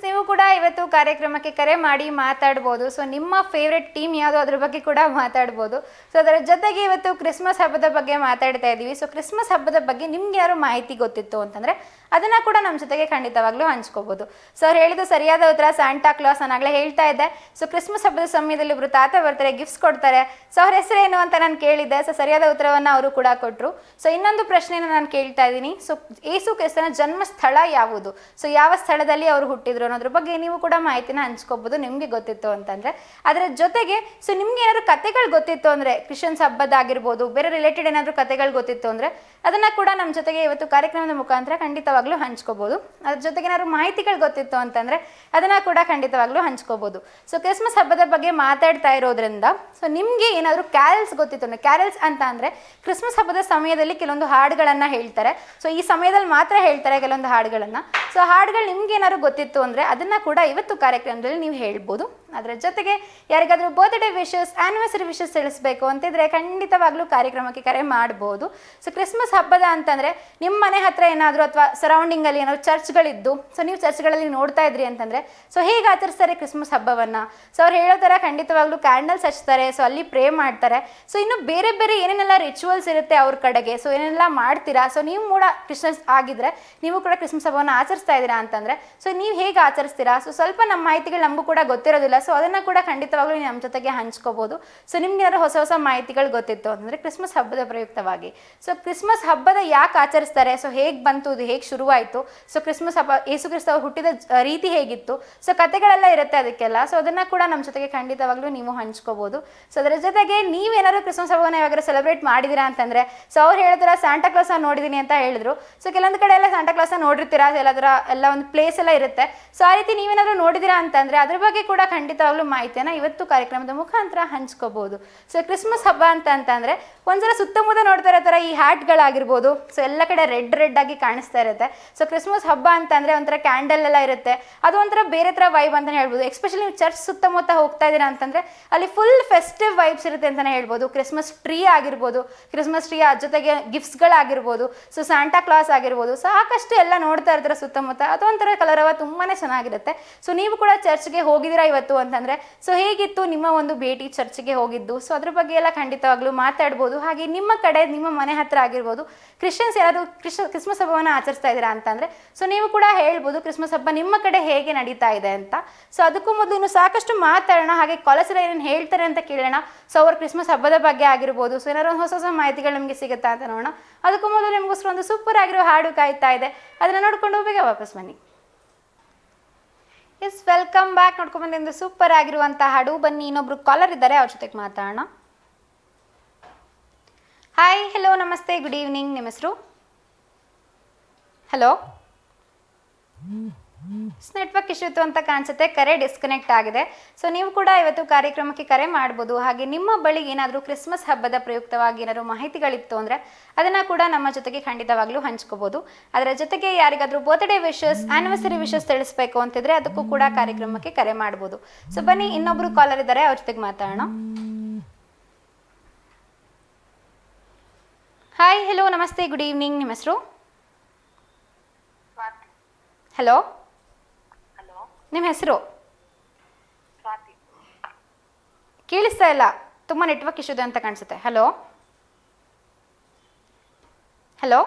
ನೀವು ಕೂಡ ಇವತ್ತು ಕಾರ್ಯಕ್ರಮಕ್ಕೆ ಕರೆ ಮಾಡಿ ಮಾತಾಡ್ಬೋದು. ಸೊ ನಿಮ್ಮ ಫೇವ್ರೆಟ್ ಟೀಮ್ ಯಾವುದು ಅದ್ರ ಬಗ್ಗೆ ಕೂಡ ಮಾತಾಡ್ಬೋದು. ಸೊ ಅದರ ಜೊತೆಗೆ ಇವತ್ತು ಕ್ರಿಸ್ಮಸ್ ಹಬ್ಬದ ಬಗ್ಗೆ ಮಾತಾಡ್ತಾ ಇದ್ದೀವಿ. ಸೊ ಕ್ರಿಸ್ಮಸ್ ಹಬ್ಬದ ಬಗ್ಗೆ ನಿಮ್ಗೆ ಯಾರು ಮಾಹಿತಿ ಗೊತ್ತಿತ್ತು ಅಂತಂದರೆ ಅದನ್ನು ಕೂಡ ನಮ್ಮ ಜೊತೆಗೆ ಖಂಡಿತವಾಗ್ಲೂ ಹಂಚ್ಕೋಬೋದು. ಸೊ ಅವ್ರು ಹೇಳಿದ್ದು ಸರಿಯಾದ ಉತ್ತರ ಸ್ಯಾಂಟಾ ಕ್ಲಾಸ್. ನಾನಾಗಲೇ ಹೇಳ್ತಾ ಇದ್ದೆ. ಸೊ ಕ್ರಿಸ್ಮಸ್ ಹಬ್ಬದ ಸಮಯದಲ್ಲಿ ಒಬ್ಬರು ತಾತ ಬರ್ತಾರೆ, ಗಿಫ್ಟ್ಸ್ ಕೊಡ್ತಾರೆ. ಸೊ ಅವ್ರ ಹೆಸರೇನು ಅಂತ ನಾನು ಕೇಳಿದ್ದೆ. ಸೊ ಸರಿಯಾದ ಉತ್ತರವನ್ನು ಅವರು ಕೂಡ ಕೊಟ್ಟರು. ಸೊ ಇನ್ನೊಂದು ಪ್ರಶ್ನೆಯನ್ನು ನಾನು ಕೇಳ್ತಾ ಇದ್ದೀನಿ. ಸೊ ಯೇಸು ಕ್ರಿಸ್ತನ ಜನ್ಮಸ್ಥಳ ಯಾವುದು? ಸೊ ಯಾವ ಸ್ಥಳದಲ್ಲಿ ಅವರು ಹುಟ್ಟಿದ್ರು ಅನ್ನೋದ್ರ ಬಗ್ಗೆ ನೀವು ಕೂಡ ಮಾಹಿತಿನ ಹಂಚ್ಕೋಬಹುದು, ನಿಮಗೆ ಗೊತ್ತಿತ್ತು ಅಂತಂದ್ರೆ. ಅದರ ಜೊತೆಗೆ ಸೊ ನಿಮ್ಗೆ ಏನಾದ್ರು ಕಥೆಗಳು ಗೊತ್ತಿತ್ತು ಅಂದ್ರೆ, ಕ್ರಿಶ್ಚಿಯನ್ಸ್ ಹಬ್ಬದಾಗಿರ್ಬೋದು, ಬೇರೆ ರಿಲೇಟೆಡ್ ಏನಾದ್ರು ಕಥೆಗಳು ಗೊತ್ತಿತ್ತು ಅಂದ್ರೆ ಅದನ್ನ ಕೂಡ ನಮ್ಮ ಜೊತೆಗೆ ಇವತ್ತು ಕಾರ್ಯಕ್ರಮದ ಮುಖಾಂತರ ಖಂಡಿತವಾಗ್ಲೂ ಹಂಚ್ಕೋಬಹುದು. ಅದ್ರ ಜೊತೆಗೆ ಏನಾದ್ರು ಮಾಹಿತಿಗಳು ಗೊತ್ತಿತ್ತು ಅಂತಂದ್ರೆ ಅದನ್ನ ಕೂಡ ಖಂಡಿತವಾಗ್ಲೂ ಹಂಚ್ಕೋಬಹುದು. ಸೊ ಕ್ರಿಸ್ಮಸ್ ಹಬ್ಬದ ಬಗ್ಗೆ ಮಾತಾಡ್ತಾ ಇರೋದ್ರಿಂದ ಸೊ ನಿಮ್ಗೆ ಏನಾದ್ರು ಕ್ಯಾರಲ್ಸ್ ಗೊತ್ತಿತ್ತು ಅಂದ್ರೆ, ಕ್ಯಾರಲ್ಸ್ ಅಂತ ಅಂದ್ರೆ ಕ್ರಿಸ್ಮಸ್ ಹಬ್ಬದ ಸಮಯದಲ್ಲಿ ಕೆಲವೊಂದು ಹಾಡುಗಳನ್ನ ಹೇಳ್ತಾರೆ. ಸೊ ಈ ಸಮಯದಲ್ಲಿ ಮಾತ್ರ ಹೇಳ್ತಾರೆ ಕೆಲವೊಂದು ಹಾಡುಗಳನ್ನ. ಸೊ ಹಾಡುಗಳು ನಿಮ್ಗೆ ಏನಾದ್ರು ಗೊತ್ತಿತ್ತು ಅಂದ್ರೆ ಅದನ್ನ ಕೂಡ ಇವತ್ತು ಕಾರ್ಯಕ್ರಮದಲ್ಲಿ ನೀವು ಹೇಳ್ಬೋದು. ಅದರ ಜೊತೆಗೆ ಯಾರಿಗಾದ್ರೂ ಬರ್ತ್ಡೇ ವಿಶಸ್, ಆನಿವರ್ಸರಿ ವಿಶಸ್ ತಿಳಿಸ್ಬೇಕು ಅಂತಿದ್ರೆ ಖಂಡಿತವಾಗ್ಲೂ ಕಾರ್ಯಕ್ರಮಕ್ಕೆ ಕರೆ ಮಾಡ್ಬೋದು. ಸೊ ಕ್ರಿಸ್ಮಸ್ ಹಬ್ಬದ ಅಂತಂದ್ರೆ ನಿಮ್ಮ ಮನೆ ಹತ್ರ ಏನಾದರೂ ಅಥವಾ ಸರೌಂಡಿಂಗ್ ಅಲ್ಲಿ ಏನಾದ್ರು ಚರ್ಚ್ಗಳಿದ್ದು ಸೊ ನೀವು ಚರ್ಚ್ಗಳಲ್ಲಿ ನೋಡ್ತಾ ಇದ್ರಿ ಅಂತಂದ್ರೆ ಸೊ ಹೇಗೆ ಆಚರಿಸ್ತಾರೆ ಕ್ರಿಸ್ಮಸ್ ಹಬ್ಬವನ್ನ? ಸೊ ಅವ್ರು ಹೇಳೋ ಥರ ಖಂಡಿತವಾಗ್ಲೂ ಕ್ಯಾಂಡಲ್ಸ್ ಹಚ್ತಾರೆ, ಸೊ ಅಲ್ಲಿ ಪ್ರೇ ಮಾಡ್ತಾರೆ. ಸೊ ಇನ್ನು ಬೇರೆ ಬೇರೆ ಏನೇನೆಲ್ಲ ರಿಚುವಲ್ಸ್ ಇರುತ್ತೆ ಅವ್ರ ಕಡೆಗೆ, ಸೊ ಏನೆಲ್ಲ ಮಾಡ್ತೀರಾ? ಸೊ ನೀವು ಕೂಡ ಕ್ರಿಸ್ಮಸ್ ಆಗಿದ್ರೆ ನೀವು ಕೂಡ ಕ್ರಿಸ್ಮಸ್ ಹಬ್ಬವನ್ನು ಆಚರಿಸ್ತಾ ಇದ್ದೀರಾ ಅಂತಂದ್ರೆ ಸೊ ನೀವು ಹೇಗೆ ಆಚರಿಸ್ತೀರಾ? ಸೊ ಸ್ವಲ್ಪ ನಮ್ಮ ಮಾಹಿತಿಗಳು ನಮಗೂ ಕೂಡ ಗೊತ್ತಿರೋದಿಲ್ಲ. ಸೊ ಅದನ್ನ ಕೂಡ ಖಂಡಿತವಾಗ್ಲೂ ನಮ್ಮ ಜೊತೆಗೆ ಹಂಚ್ಕೋಬಹುದು. ಸೊ ನಿಮ್ಗೆ ಏನಾದ್ರು ಹೊಸ ಹೊಸ ಮಾಹಿತಿಗಳು ಗೊತ್ತಿತ್ತು ಅಂತಂದ್ರೆ ಕ್ರಿಸ್ಮಸ್ ಹಬ್ಬದ ಪ್ರಯುಕ್ತವಾಗಿ ಸೊ ಕ್ರಿಸ್ಮಸ್ ಹಬ್ಬದ ಯಾಕೆ ಆಚರಿಸ್ತಾರೆ, ಸೊ ಹೇಗೆ ಬಂತು, ಇದು ಹೇಗೆ ಶುರುವಾಯಿತು, ಸೊ ಕ್ರಿಸ್ಮಸ್ ಹಬ್ಬ ಯೇಸು ಕ್ರಿಸ್ತ ಅವ್ರು ಹುಟ್ಟಿದ ರೀತಿ ಹೇಗಿತ್ತು, ಸೊ ಕಥೆಗಳೆಲ್ಲ ಇರುತ್ತೆ ಅದಕ್ಕೆಲ್ಲ. ಸೊ ಅದನ್ನ ಕೂಡ ನಮ್ಮ ಜೊತೆಗೆ ಖಂಡಿತವಾಗ್ಲೂ ನೀವು ಹಂಚ್ಕೋಬಹುದು. ಸೊ ಅದರ ಜೊತೆಗೆ ನೀವೇನಾದ್ರು ಕ್ರಿಸ್ಮಸ್ ಹಬ್ಬವನ್ನು ಯಾವಾಗಾದ್ರೂ ಸೆಲೆಬ್ರೇಟ್ ಮಾಡಿದಿರಾ ಅಂತಂದ್ರೆ ಸೊ ಅವ್ರು ಹೇಳ್ತಾರ ಸ್ಯಾಂಟಾ ಕ್ಲಾಸ್ ನೋಡಿದೀನಿ ಅಂತ ಹೇಳಿದ್ರು. ಸೊ ಕೆಲವೊಂದು ಕಡೆ ಎಲ್ಲ ಸ್ಯಾಂಟಾ ಕ್ಲಾಸ್ ನೋಡಿರ್ತೀರಾ, ಎಲ್ಲ ಒಂದು ಪ್ಲೇಸ್ ಎಲ್ಲ ಇರುತ್ತೆ. ಸೊ ಆ ರೀತಿ ನೀವೇನಾದ್ರು ನೋಡಿದಿರಾ ಅಂತಂದ್ರೆ ಅದ್ರ ಬಗ್ಗೆ ಕೂಡ ಖಂಡಿತವಾಗ್ಲೂ ಮಾಹಿತಿಯನ್ನ ಇವತ್ತು ಕಾರ್ಯಕ್ರಮದ ಮುಖಾಂತರ ಹಂಚ್ಕೋಬಹುದು. ಸೊ ಕ್ರಿಸ್ಮಸ್ ಹಬ್ಬ ಅಂತಂದ್ರೆ ಒಂದ್ಸಲ ಸುತ್ತಮುತ್ತ ನೋಡ್ತಾ ಇರೋ ಥರ ಈ ಹ್ಯಾಟ್ಗಳಾಗಿರ್ಬೋದು, ಸೊ ಎಲ್ಲ ಕಡೆ ರೆಡ್ ಆಗಿ ಕಾಣಿಸ್ತಾ ಇರುತ್ತೆ. ಸೊ ಕ್ರಿಸ್ಮಸ್ ಹಬ್ಬ ಅಂತಂದ್ರೆ ಒಂಥರ ಕ್ಯಾಂಡಲ್ ಎಲ್ಲ ಇರುತ್ತೆ, ಅದು ಒಂಥರ ಬೇರೆ ಥರ ವೈಬ್ ಅಂತಾನೆ ಹೇಳ್ಬೋದು. ಎಸ್ಪೆಷಲಿ ನೀವು ಚರ್ಚ್ ಸುತ್ತಮುತ್ತ ಹೋಗ್ತಾ ಇದ್ದೀರಾ ಅಂತಂದ್ರೆ ಅಲ್ಲಿ ಫುಲ್ ಫೆಸ್ಟಿವ್ ವೈಬ್ಸ್ ಇರುತ್ತೆ ಅಂತಾನೆ ಹೇಳ್ಬೋದು. ಕ್ರಿಸ್ಮಸ್ ಟ್ರೀ ಆಗಿರ್ಬೋದು, ಕ್ರಿಸ್ಮಸ್ ಟ್ರೀ ಜೊತೆಗೆ ಗಿಫ್ಟ್ಸ್ಗಳಾಗಿರ್ಬೋದು, ಸೊ ಸ್ಯಾಂಟಾ ಕ್ಲಾಸ್ ಆಗಿರ್ಬೋದು, ಸಾಕಷ್ಟು ಎಲ್ಲ ನೋಡ್ತಾ ಇರ್ತಾರೆ ಸುತ್ತಮುತ್ತ. ಅದೊಂಥರ ಕಲರವ ತುಂಬಾನೇ ಚೆನ್ನಾಗಿರುತ್ತೆ. ಸೊ ನೀವು ಕೂಡ ಚರ್ಚ್ಗೆ ಹೋಗಿದ್ದೀರಾ ಇವತ್ತು ಅಂತಂದ್ರೆ ಸೊ ಹೇಗಿತ್ತು ನಿಮ್ಮ ಒಂದು ಭೇಟಿ ಚರ್ಚ್ಗೆ ಹೋಗಿದ್ದು? ಸೊ ಅದ್ರ ಬಗ್ಗೆ ಎಲ್ಲ ಖಂಡಿತವಾಗ್ಲೂ ಮಾತಾಡ್ಬೋದು. ಹಾಗೆ ನಿಮ್ಮ ಕಡೆ ನಿಮ್ಮ ಮನೆ ಹತ್ರ ಆಗಿರ್ಬೋದು ಕ್ರಿಶ್ಚಿಯನ್ಸ್ ಯಾರಾದ್ರು ಕ್ರಿಸ್ಮಸ್ ಹಬ್ಬವನ್ನು ಆಚರಿಸ್ತಾ ಇದ್ದೀರಾ ಅಂತಂದ್ರೆ ಸೊ ನೀವು ಕೂಡ ಹೇಳ್ಬೋದು ಕ್ರಿಸ್ಮಸ್ ಹಬ್ಬ ನಿಮ್ಮ ಕಡೆ ಹೇಗೆ ನಡೀತಾ ಇದೆ ಅಂತ. ಸೊ ಅದಕ್ಕೂ ಮೊದಲು ಇನ್ನು ಸಾಕಷ್ಟು ಮಾತಾಡೋಣ, ಹಾಗೆ ಕಾಲೇಜ್ ಏನೇನು ಹೇಳ್ತಾರೆ ಅಂತ ಕೇಳೋಣ. ಸೊ ಅವ್ರ ಕ್ರಿಸ್ಮಸ್ ಹಬ್ಬದ ಬಗ್ಗೆ ಆಗಿರ್ಬೋದು, ಸೊ ಏನಾದ್ರು ಹೊಸ ಹೊಸ ಮಾಹಿತಿಗಳು ನಿಮಗೆ ಸಿಗುತ್ತಾ ಅಂತ ನೋಡೋಣ. ಅದಕ್ಕೂ ಮೊದಲು ನಿಮಗೋಸ್ಕರ ಒಂದು ಸೂಪರ್ ಆಗಿರೋ ಹಾಡು ಕಾಯ್ತಾ ಇದೆ, ಅದನ್ನ ನೋಡ್ಕೊಂಡು ಬೇಗ ವಾಪಸ್ ಬನ್ನಿ. Yes, welcome back. ನೋಡ್ಕೊಂಡು ಬಂದು ಸೂಪರ್ ಆಗಿರುವಂಥ ಹಾಡು. ಬನ್ನಿ, ಇನ್ನೊಬ್ರು ಕಾಲರ್ ಇದ್ದಾರೆ, ಅವ್ರ ಜೊತೆಗೆ ಮಾತಾಡೋಣ. ಹಾಯ್, ಹೆಲೋ, ನಮಸ್ತೆ, ಗುಡ್ ಈವ್ನಿಂಗ್. ನಿಮ್ಮ ಹೆಸರು? ಹಲೋ ನೆಟ್ವರ್ಕ್ ಇಶ್ಯೂ ಇತ್ತು ಅಂತ ಕಾಣಿಸುತ್ತೆ, ಕರೆ ಡಿಸ್ಕನೆಕ್ಟ್ ಆಗಿದೆ. ಸೊ ನೀವು ಕೂಡ ಇವತ್ತು ಕಾರ್ಯಕ್ರಮಕ್ಕೆ ಕರೆ ಮಾಡ್ಬೋದು. ಹಾಗೆ ನಿಮ್ಮ ಬಳಿ ಏನಾದರೂ ಕ್ರಿಸ್ಮಸ್ ಹಬ್ಬದ ಪ್ರಯುಕ್ತವಾಗಿ ಏನಾದರೂ ಮಾಹಿತಿಗಳಿತ್ತು ಅಂದರೆ ಅದನ್ನು ಕೂಡ ನಮ್ಮ ಜೊತೆಗೆ ಖಂಡಿತವಾಗ್ಲೂ ಹಂಚ್ಕೋಬೋದು. ಅದರ ಜೊತೆಗೆ ಯಾರಿಗಾದರೂ ಬರ್ತ್ಡೇ ವಿಶಸ್, ಆ್ಯನಿವರ್ಸರಿ ವಿಶಸ್ ತಿಳಿಸ್ಬೇಕು ಅಂತಿದ್ರೆ ಅದಕ್ಕೂ ಕೂಡ ಕಾರ್ಯಕ್ರಮಕ್ಕೆ ಕರೆ ಮಾಡ್ಬೋದು. ಸೊ ಬನ್ನಿ, ಇನ್ನೊಬ್ರು ಕಾಲರ್ ಇದ್ದಾರೆ, ಅವ್ರ ಜೊತೆಗೆ ಮಾತಾಡೋಣ. ಹಾಯ್, ಹೆಲೋ, ನಮಸ್ತೆ, ಗುಡ್ ಈವ್ನಿಂಗ್. ನಿಮ್ಮ ಹೆಸರು? ಹಲೋ, ನಿಮ್ಮ ಹೆಸರು? ಕೇಳಿಸ್ತಾ ಇಲ್ಲ, ತುಂಬ ನೆಟ್ವರ್ಕ್ ಇಶ್ಯೂ ಇದೆ ಅಂತ ಕಾಣಿಸುತ್ತೆ. ಹಲೋ ಹಲೋ,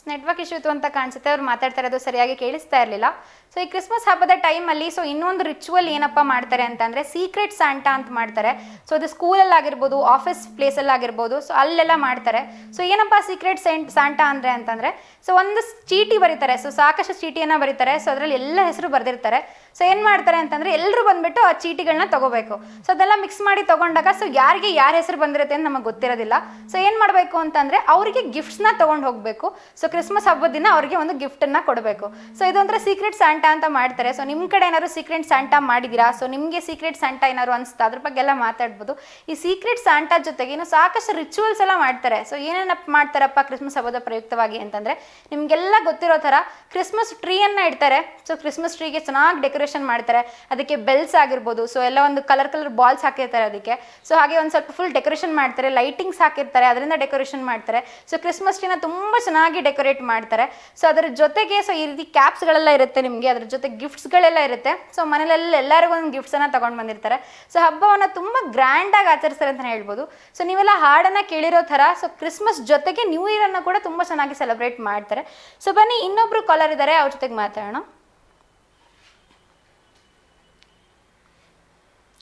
ನೆಟ್ವರ್ಕ್ ಇಶ್ಯೂ ಇತ್ತು ಅಂತ ಕಾಣಿಸುತ್ತೆ, ಅವ್ರು ಮಾತಾಡ್ತಾ ಇರೋದು ಸರಿಯಾಗಿ ಕೇಳಿಸ್ತಾ ಇರಲಿಲ್ಲ. ಸೊ ಈ ಕ್ರಿಸ್ಮಸ್ ಹಬ್ಬದ ಟೈಮಲ್ಲಿ ಸೊ ಇನ್ನೊಂದು ರಿಚುವಲ್ ಏನಪ್ಪ ಮಾಡ್ತಾರೆ ಅಂತಂದರೆ ಸೀಕ್ರೆಟ್ ಸ್ಯಾಂಟಾ ಅಂತ ಮಾಡ್ತಾರೆ. ಸೊ ಅದು ಸ್ಕೂಲಲ್ಲಾಗಿರ್ಬೋದು, ಆಫೀಸ್ ಪ್ಲೇಸಲ್ಲಾಗಿರ್ಬೋದು, ಸೊ ಅಲ್ಲೆಲ್ಲ ಮಾಡ್ತಾರೆ. ಸೊ ಏನಪ್ಪ ಸೀಕ್ರೆಟ್ ಸ್ಯಾಂಟಾ ಅಂತಂದರೆ ಸೊ ಒಂದು ಚೀಟಿ ಬರೀತಾರೆ. ಸೊ ಸಾಕಷ್ಟು ಚೀಟಿಯನ್ನು ಬರೀತಾರೆ. ಸೊ ಅದರಲ್ಲಿ ಎಲ್ಲ ಹೆಸರು ಬರೆದಿರ್ತಾರೆ. ಸೊ ಏನು ಮಾಡ್ತಾರೆ ಅಂತಂದರೆ ಎಲ್ಲರೂ ಬಂದುಬಿಟ್ಟು ಆ ಚೀಟಿಗಳನ್ನ ತೊಗೋಬೇಕು. ಸೊ ಅದೆಲ್ಲ ಮಿಕ್ಸ್ ಮಾಡಿ ತೊಗೊಂಡಾಗ ಸೊ ಯಾರಿಗೆ ಯಾರ ಹೆಸರು ಬಂದಿರುತ್ತೆ ಅಂತ ನಮಗೆ ಗೊತ್ತಿರೋದಿಲ್ಲ. ಸೊ ಏನು ಮಾಡಬೇಕು ಅಂತಂದರೆ ಅವರಿಗೆ ಗಿಫ್ಟ್ಸ್ನ ತೊಗೊಂಡು ಹೋಗಬೇಕು. ಸೊ ಕ್ರಿಸ್ಮಸ್ ಹಬ್ಬದ ದಿನ ಅವರಿಗೆ ಒಂದು ಗಿಫ್ಟನ್ನು ಕೊಡಬೇಕು. ಸೊ ಇದೊಂಥರ ಸೀಕ್ರೆಟ್ ಸ್ಯಾಂಟಾ ಅಂತ ಮಾಡ್ತಾರೆ. ಸೊ ನಿಮ್ಮ ಕಡೆ ಏನಾದ್ರು ಸೀಕ್ರೆಟ್ ಸ್ಯಾಂಟಾ ಮಾಡಿದ್ದೀರಾ? ಸೊ ನಿಮಗೆ ಸೀಕ್ರೆಟ್ ಸ್ಯಾಂಟಾ ಏನಾದ್ರು ಅನಿಸ್ತಾ? ಅದ್ರ ಬಗ್ಗೆ ಎಲ್ಲ ಮಾತಾಡ್ಬೋದು. ಈ ಸೀಕ್ರೆಟ್ ಸ್ಯಾಂಟಾ ಜೊತೆಗೆ ಇನ್ನು ಸಾಕಷ್ಟು ರಿಚುವಲ್ಸ್ ಎಲ್ಲ ಮಾಡ್ತಾರೆ. ಸೊ ಏನೇನಪ್ಪ ಮಾಡ್ತಾರಪ್ಪ ಕ್ರಿಸ್ಮಸ್ ಹಬ್ಬದ ಪ್ರಯುಕ್ತವಾಗಿ ಅಂತಂದರೆ ನಿಮಗೆಲ್ಲ ಗೊತ್ತಿರೋ ಥರ ಕ್ರಿಸ್ಮಸ್ ಟ್ರೀಯನ್ನು ಇಡ್ತಾರೆ. ಸೊ ಕ್ರಿಸ್ಮಸ್ ಟ್ರೀಗೆ ಚೆನ್ನಾಗಿ ಡೆಕೋರೇಷನ್ ಮಾಡ್ತಾರೆ. ಅದಕ್ಕೆ ಬೆಲ್ಸ್ ಆಗಿರ್ಬೋದು, ಸೊ ಎಲ್ಲ ಒಂದು ಕಲರ್ ಬಾಲ್ಸ್ ಹಾಕಿರ್ತಾರೆ ಅದಕ್ಕೆ. ಸೊ ಹಾಗೆ ಒಂದು ಸ್ವಲ್ಪ ಫುಲ್ ಡೆಕೋರೇಷನ್ ಮಾಡ್ತಾರೆ, ಲೈಟಿಂಗ್ಸ್ ಹಾಕಿರ್ತಾರೆ, ಅದರಿಂದ ಡೆಕೋರೇಷನ್ ಮಾಡ್ತಾರೆ. ಸೊ ಕ್ರಿಸ್ಮಸ್ ಟ್ರೀನ ತುಂಬ ಚೆನ್ನಾಗಿ ಡೆಕೋರೇಟ್ ಮಾಡ್ತಾರೆ. ಸೊ ಅದರ ಜೊತೆಗೆ ಸೊ ಈ ರೀತಿ ಕ್ಯಾಪ್ಸ್ಗಳೆಲ್ಲ ಇರುತ್ತೆ ನಿಮಗೆ, ಅದ್ರ ಜೊತೆ ಗಿಫ್ಟ್ಸ್ಗಳೆಲ್ಲ ಇರುತ್ತೆ. ಸೊ ಮನೇಲೆಲ್ಲ ಎಲ್ಲರಿಗೂ ಒಂದು ಗಿಫ್ಟ್ಸನ್ನು ತೊಗೊಂಡು ಬಂದಿರ್ತಾರೆ. ಸೊ ಹಬ್ಬವನ್ನು ತುಂಬ ಗ್ರ್ಯಾಂಡಾಗಿ ಆಚರಿಸ್ತಾರೆ ಅಂತಲೇ ಹೇಳ್ಬೋದು. ಸೊ ನೀವೆಲ್ಲ ಹಾಡನ್ನು ಕೇಳಿರೋ ಥರ ಸೊ ಕ್ರಿಸ್ಮಸ್ ಜೊತೆಗೆ ನ್ಯೂ ಇಯರನ್ನು ಕೂಡ ತುಂಬ ಚೆನ್ನಾಗಿ ಸೆಲೆಬ್ರೇಟ್ ಮಾಡ್ತಾರೆ. ಸೊ ಬನ್ನಿ, ಇನ್ನೊಬ್ರು ಕಾಲರ್ ಇದ್ದಾರೆ, ಅವ್ರ ಜೊತೆಗೆ ಮಾತಾಡೋಣ.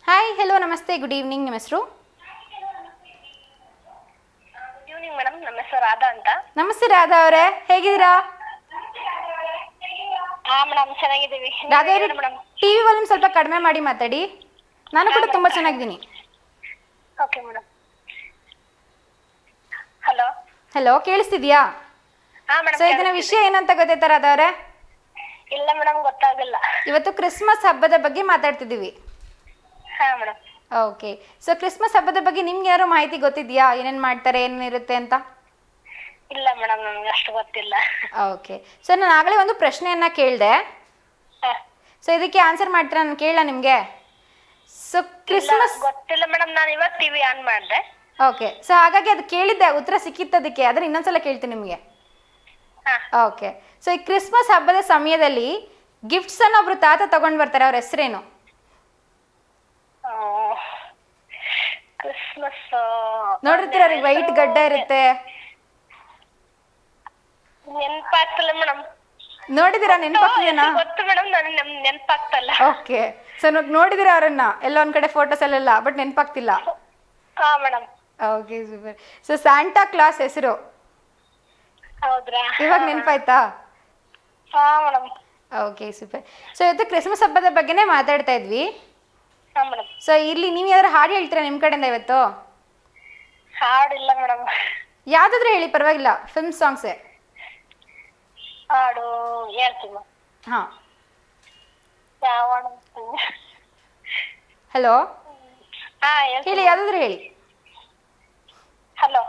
ಹಾಯ್, ಹೆಲೋ, ನಮಸ್ತೆ, ಗುಡ್ ಈವ್ನಿಂಗ್. ನಿಮ್ಮ ಹೆಸರು? ಗುಡ್ ಈವ್ನಿಂಗ್ ಮೇಡಮ್, ನಮ್ಮ ಹೆಸರು ರಾಧಾ ಅಂತ. ನಮಸ್ತೆ ರಾಧಾ ಅವರೇ, ಹೇಗಿದ್ದೀರಾ? ಹಾ ಮೇಡಮ್, ಚೆನ್ನಾಗಿದ್ದೀವಿ. ರಾಧಾ ಅವರೇ, ಟಿವಿ ವಾಲ್ಯೂಮ್ ಸ್ವಲ್ಪ ಕಡಿಮೆ ಮಾಡಿ ಮಾತಾಡಿ. ನಾನು ಕೂಡ ತುಂಬ ಚೆನ್ನಾಗಿದ್ದೀನಿ. Okay madam. ಹಲೋ ಹಲೋ, ಕೇಳಿಸ್ತಿದ್ಯಾ? ಹಾ ಮೇಡಮ್. ಸೊ ಇದನ್ನ ವಿಷಯ ಏನಂತ ಗೊತ್ತಾಯ್ತಾ ರಾಧಾ ಅವರೇ? ಇಲ್ಲ ಮೇಡಮ್, ಗೊತ್ತಾಗಿಲ್ಲ. ಇವತ್ತು ಕ್ರಿಸ್ಮಸ್ ಹಬ್ಬದ ಬಗ್ಗೆ ಮಾತಾಡ್ತಿದ್ದೀವಿ. ಹಾ ಮೇಡಮ್. ಓಕೆ. ಸೊ ಕ್ರಿಸ್ಮಸ್ ಹಬ್ಬದ ಬಗ್ಗೆ ನಿಮ್ಗೆ ಯಾರೋ ಮಾಹಿತಿ ಗೊತ್ತಿದೆಯಾ? ಏನೇನು ಮಾಡ್ತಾರೆ, ಏನೇನಿರುತ್ತೆ ಅಂತ? ಇಲ್ಲ ಮೇಡಮ್, ನಮ್ಗೆ ಅಷ್ಟು ಗೊತ್ತಿಲ್ಲ. ಓಕೆ. ಸೊ ನಾನು ಆಗಲೇ ಒಂದು ಪ್ರಶ್ನೆಯನ್ನು ಕೇಳಿದೆ. ಸೊ ಇದಕ್ಕೆ ಆನ್ಸರ್ ಮಾಡ್ತೀರಾ? ನಾನು ಕೇಳ ನಿಮಗೆ. ಸೊ ಕ್ರಿಸ್ಮಸ್ ಗೊತ್ತಿಲ್ಲ ಮೇಡಮ್, ನಾನು ಇವತ್ತು ಟಿವಿ ಆನ್ ಮಾಡಿದೆ. ಓಕೆ. ಸೊ ಹಾಗಾಗಿ ಅದು ಕೇಳಿದ್ದೆ, ಉತ್ತರ ಸಿಕ್ಕಿತ್ತದಕ್ಕೆ. ಅದನ್ನ ಇನ್ನೊಂದ್ಸಲ ಕೇಳ್ತೀನಿ ನಿಮಗೆ. ಓಕೆ. ಸೊ ಈ ಕ್ರಿಸ್ಮಸ್ ಹಬ್ಬದ ಸಮಯದಲ್ಲಿ ಗಿಫ್ಟ್ಸನ್ನು ಒಬ್ರು ತಾತ ತಗೊಂಡು ಬರ್ತಾರೆ, ಅವ್ರ ಹೆಸರೇನು? ಕ್ರಿಸ್ಮಸ್ ನೋಡಿರ್ತೀರ, ಅವ್ರಿಗೆ ವೈಟ್ ಗಡ್ಡ ಇರುತ್ತೆ. ನೆನಪಾಗ್ತಿಲ್ಲ ಮೇಡಮ್. ನೋಡಿದಿರಾ? ನೆನಪಾಗ್ತಿದೇನಾ? ಗೊತ್ತು ಮೇಡಮ್, ನಾನು ನೆನಪಾಗ್ತಲ್ಲ. ಓಕೆ. ಸೊ ನೋಡಿದಿರಾ ಅವರನ್ನ ಎಲ್ಲ ಒಂದ್ ಕಡೆ ಫೋಟೋಸ್ ಅಲ್ಲೆಲ್ಲ, ಬಟ್ ನೆನಪಾಗ್ತಿಲ್ಲ. ಹಾ madam. Okay, super. So Santa class ಹೆಸರು ಹೌದ್ರಾ? ಇವಾಗ ನೆನಪಾಯ್ತಾ? ಹಾ ಮೇಡಮ್. Okay, super. ಸೊ ಇವತ್ತು ಕ್ರಿಸ್ಮಸ್ ಹಬ್ಬದ ಬಗ್ಗೆನೇ ಮಾತಾಡ್ತಾ ಇದ್ವಿ. ಹಾ ಮೇಡಮ್. ಸೊ ಇಲ್ಲಿ ನೀವು ಯಾವ್ದಾರು ಹಾಡು ಹೇಳ್ತೀರಾ ನಿಮ್ಮ ಕಡೆಯಿಂದ ಇವತ್ತು? ಹಾಡಿಲ್ಲ ಮೇಡಮ್. ಯಾವ್ದಾದ್ರು ಹೇಳಿ, ಪರವಾಗಿಲ್ಲ, ಫಿಲ್ಮ್ ಸಾಂಗ್ಸೇ. ಹಾಡು ಹೇಳ್ತೀನಿ. ಹಾ, ಯಾವ? ಹಲೋ, ಹಾ ಹೇಳಿ, ಯಾವ್ದಾದ್ರು ಹೇಳಿ. ಹಲೋ.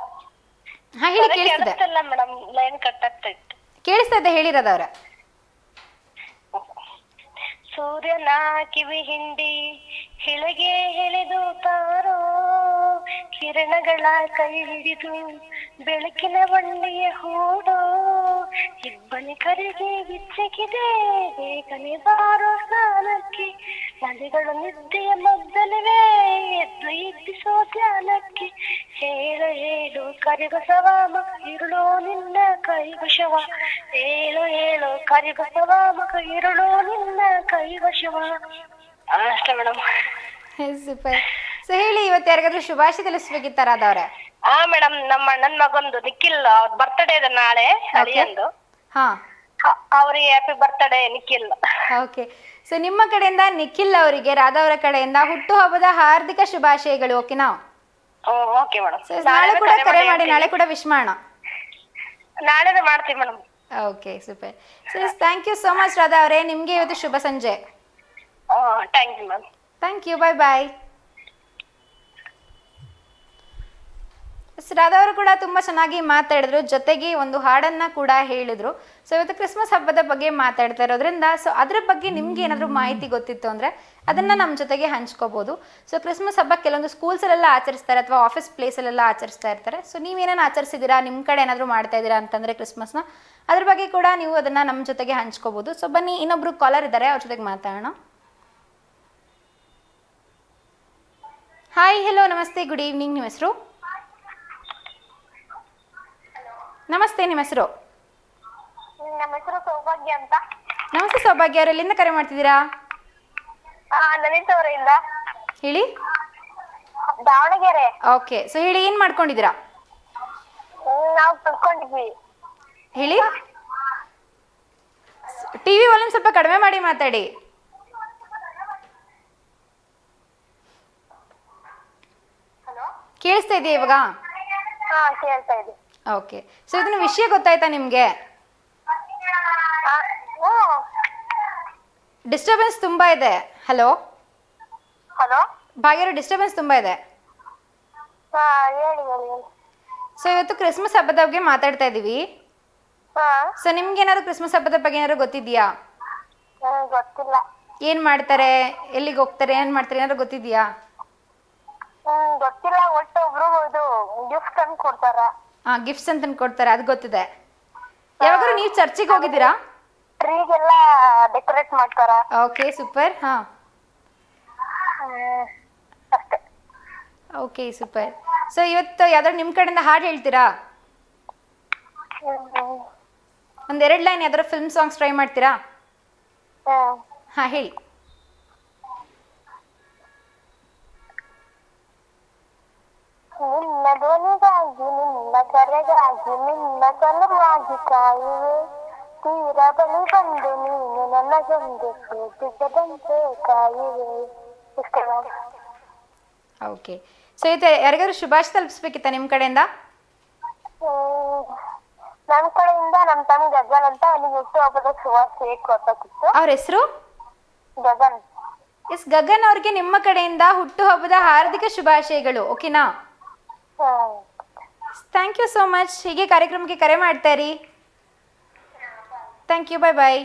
ಹಾ ಹೇಳಿ, ಕೇಳಿಸ್ತಿದೆ. ಕೇಳಿಸ್ತಿಲ್ಲ ಮೇಡಮ್, ಲೈನ್ ಕಟ್ ಆಗ್ತಾ ಇತ್ತು. ಕೇಳಿಸ್ತಾ ಇದ್ದೆ, ಹೇಳಿರೋದವ್ರ. ಸೂರ್ಯನ ಕಿವಿ ಹಿಂಡಿ ಹಿಳಗೆ ಎಳೆದು ತಾರೋ, ಕಿರಣಗಳ ಕೈ ಹಿಡಿದು ಬೆಳಕಿನ ಬಂಡಿಯ ಹೂಡೋ, ಇಬ್ಬನಿ ಕರೆಗೆ ಬಿಚ್ಚಗಿದೆ ಬೇಗನೆ ಬಾರೋ ಸ್ನಾನಕ್ಕೆ, ನದಿಗಳು ನಿದ್ದೆಯ ಮದ್ದಲಿವೆ ಎದ್ದು ಇದ್ದಿಸೋ ಧ್ಯಾನಕ್ಕೆ, ಹೇಳು ಹೇಳು ಕರಿಬಸವ ಮಗ ಇರುಳೋ ನಿನ್ನ ಕೈವಶವ, ಹೇಳು ಹೇಳು ಕರಿಬಸವ ಮಗ ಇರುಳೋ ನಿನ್ನ ಕೈವಶವ. ಅಷ್ಟೇ ಮೇಡಮ್. ಸೂಪರ್. ಸೊ ಹೇಳಿ, ಇವತ್ತು ಯಾರಿಗಾದ್ರೂ ಶುಭಾಶಯ ತಿಳಿಸ್ಬೇಕಿತ್ತ ರಾಧವ್ರೆ? ಹಾ ಮೇಡಮ್, ನಮ್ಮ ಅಣ್ಣನ ಮಗಂದು ನಿಖಿಲ್ ಅವ್ರ ಬರ್ತ್ಡೇ ಇದೆ ನಾಳೆ, ಅಳಿಯಂದು. ಹಾ, ಅವ್ರಿಗೆ happy birthday Nikhil. Okay. So ನಿಮ್ಮ ಕಡೆಯಿಂದ ನಿಖಿಲ್ ಅವರಿಗೆ ರಾಧಾ ಅವರ ಕಡೆಯಿಂದ ಹುಟ್ಟುಹಬ್ಬದ ಹಾರ್ದಿಕ ಶುಭಾಶಯಗಳು. ಓಕೆನಾ? Okay madam. ನಾಳೆ ಕೂಡ ಕರೆ ಮಾಡಿ, ನಾಳೆ ಕೂಡ ವಿಶ್ ಮಾಡೋಣ. ನಾಳೆನೇ ಮಾಡ್ತೀವಿ madam. Okay super. So thank you so much Radha ಅವರೇ, ನಿಮಗೆ ಇವತ್ತು ಶುಭ ಸಂಜೆ. Thank you ma'am. Thank you, bye bye. Radha ಅವರು ಕೂಡ ತುಂಬ ಚೆನ್ನಾಗಿ ಮಾತಾಡಿದ್ರು, ಜೊತೆಗೆ ಒಂದು ಹಾಡನ್ನು ಕೂಡ ಹೇಳಿದರು. ಸೊ ಇವತ್ತು ಕ್ರಿಸ್ಮಸ್ ಹಬ್ಬದ ಬಗ್ಗೆ ಮಾತಾಡ್ತಾ ಇರೋದ್ರಿಂದ ಸೊ ಅದ್ರ ಬಗ್ಗೆ ನಿಮ್ಗೆ ಏನಾದರೂ ಮಾಹಿತಿ ಗೊತ್ತಿತ್ತು ಅಂದರೆ ಅದನ್ನು ನಮ್ಮ ಜೊತೆಗೆ ಹಂಚ್ಕೋಬೋದು. ಸೊ ಕ್ರಿಸ್ಮಸ್ ಹಬ್ಬ ಕೆಲವೊಂದು ಸ್ಕೂಲ್ಸಲ್ಲೆಲ್ಲ ಆಚರಿಸ್ತಾರೆ ಅಥವಾ ಆಫೀಸ್ ಪ್ಲೇಸಲ್ಲೆಲ್ಲ ಆಚರಿಸ್ತಾ ಇರ್ತಾರೆ. ಸೊ ನೀವೇನೇನು ಆಚರಿಸಿದ್ದೀರಾ, ನಿಮ್ಮ ಕಡೆ ಏನಾದರೂ ಮಾಡ್ತಾ ಇದ್ದೀರಾ ಅಂತಂದರೆ ಕ್ರಿಸ್ಮಸ್ನ, ಅದ್ರ ಬಗ್ಗೆ ಕೂಡ ನೀವು ಅದನ್ನು ನಮ್ಮ ಜೊತೆಗೆ ಹಂಚ್ಕೋಬೋದು. ಸೊ ಬನ್ನಿ, ಇನ್ನೊಬ್ರು ಕಾಲರ್ ಇದ್ದಾರೆ, ಅವ್ರ ಜೊತೆಗೆ ಮಾತಾಡೋಣ. ಹಾಯ್, ಹೆಲೋ, ನಮಸ್ತೆ, ಗುಡ್ ಈವ್ನಿಂಗ್. ನಿಮ್ಮ ಹೆಸರು? ನಮಸ್ತೆ, ನಿಮ್ಮ ಹೆಸರು? ನಮ್ಮ ಹೆಸರು ಸೌಭಾಗ್ಯ ಅಂತ. ನಮಸ್ತೆ ಸೌಭಾಗ್ಯ ಅವರು, ಎಲ್ಲಿಂದ ಕರೆ ಮಾಡ್ತಿದ್ದೀರಾ? ಲಲಿತವರಿಂದ. ಹೇಳಿ. ದಾವಣಗೆರೆ. ಓಕೆ, ಸೊ ಹೇಳಿ, ಏನು ಮಾಡ್ಕೊಂಡಿದ್ದೀರಾ? ನಾವು ತಿಳ್ಕೊಂಡಿದ್ವಿ. ಹೇಳಿ. ಟಿವಿ ವಾಲ್ಯೂಮ್ ಸ್ವಲ್ಪ ಕಡಿಮೆ ಮಾಡಿ ಮಾತಾಡಿ. ಕೇಳಿಸ್ತಾ ಇದೆಯಾ ಇವಾಗ? ಹಾ, ಕೇಳ್ತಾ ಇದೆ. ಓಕೆ, ಸೊ ಇದನ್ನ ವಿಷಯ ಗೊತ್ತಾಯ್ತಾ ನಿಮಗೆ? ಡಿಸ್ಟರ್ಬೆನ್ಸ್ ತುಂಬ ಇದೆ. ಹಲೋ ಹಲೋ, ಭಾಗ್ಯರು, ಡಿಸ್ಟರ್ಬೆನ್ಸ್ ತುಂಬ ಇದೆ. ಹಾ, ಹೇಳಿ ಹೇಳಿ ಹೇಳಿ. ಸೊ ಇವತ್ತು ಕ್ರಿಸ್ಮಸ್ ಹಬ್ಬದ ಬಗ್ಗೆ ಮಾತಾಡ್ತಾ ಇದ್ದೀವಿ. ಹಾ, ಸೊ ನಿಮ್ಗೆ ಏನಾದ್ರು ಕ್ರಿಸ್ಮಸ್ ಹಬ್ಬದ ಬಗ್ಗೆ ಏನಾದ್ರು ಗೊತ್ತಿದೆಯಾ? ಗೊತ್ತಿಲ್ಲ. ಏನು ಮಾಡ್ತಾರೆ, ಎಲ್ಲಿಗೆ ಹೋಗ್ತಾರೆ, ಏನು ಮಾಡ್ತಾರೆ, ಏನಾದ್ರು ಗೊತ್ತಿದೆಯಾ? ಗೊತ್ತಿಲ್ಲ. ಒಟ್ಟು ಒಬ್ರು ಇದು ಗಿಫ್ಟ್ ತಂದು ಕೊಡ್ತಾರ. ಗಿಫ್ಟ್ಸ್ ಅಂತ ಕೊಡ್ತಾರೆ, ಅದು ಗೊತ್ತಿದೆ. ಯಾವಾಗಾದ್ರೂ ನೀವು ಚರ್ಚಿಗೆ ಹೋಗಿದ್ದೀರಾ? ಟ್ರೀಗೆಲ್ಲ ಡೆಕೋರೇಟ್ ಮಾಡ್ತಾರ. Okay, super. ಹಾಂ, ಅಷ್ಟೇ. Okay, super. ಸೊ ಇವತ್ತು ಯಾವ್ದಾದ್ರು ನಿಮ್ಮ ಕಡೆಯಿಂದ ಹಾಡು ಹೇಳ್ತೀರಾ? ಒಂದೆರಡು ಲೈನ್ ಯಾವ್ದಾದ್ರು ಫಿಲ್ಮ್ ಸಾಂಗ್ಸ್ ಟ್ರೈ ಮಾಡ್ತೀರಾ? ಹಾಂ, ಹೇಳಿ. ನಿನ್ನ ಧ್ವನಿಗಾಗಿ, ನಿನ್ನ ಕರೆಗಾಗಿ, ನಿನ್ನ ಸಲುವಾಗಿ ಕಾಯುವೆ. ತೀರ ಬಳಿ ಬಂದು ನೀನು ನನಗೊಂದು ಸಿಗದಂತೆ ಕಾಯುವೆ. ಇಷ್ಟೇ ನೋಡಿ. ಓಕೆ, ಸೊ ಇವತ್ತು ಯಾರಿಗಾದ್ರೂ ಶುಭಾಶಯ ತಲುಪಿಸ್ಬೇಕಿತ್ತ ನಿಮ್ಮ ಕಡೆಯಿಂದ? ನನ್ನ ಕಡೆಯಿಂದ ನಮ್ಮ ತಮ್ಮ ಗಗನ್ ಅಂತ, ಅವನಿಗೆ ಹುಟ್ಟುಹಬ್ಬದ ಶುಭಾಶಯ ಕೊಡ್ಬೇಕಿತ್ತು. ಅವ್ರ ಹೆಸರು? ಗಗನ್. ಎಸ್, ಗಗನ್ ಅವ್ರಿಗೆ ನಿಮ್ಮ ಕಡೆಯಿಂದ ಹುಟ್ಟುಹಬ್ಬದ ಹಾರ್ದಿಕ ಶುಭಾಶಯಗಳು. ಓಕೆನಾ? Thank you so much. ಹೀಗೆ ಕಾರ್ಯಕ್ರಮಕ್ಕೆ ಕರೆ ಮಾಡ್ತಾ ಇರಿ. Thank you, bye bye.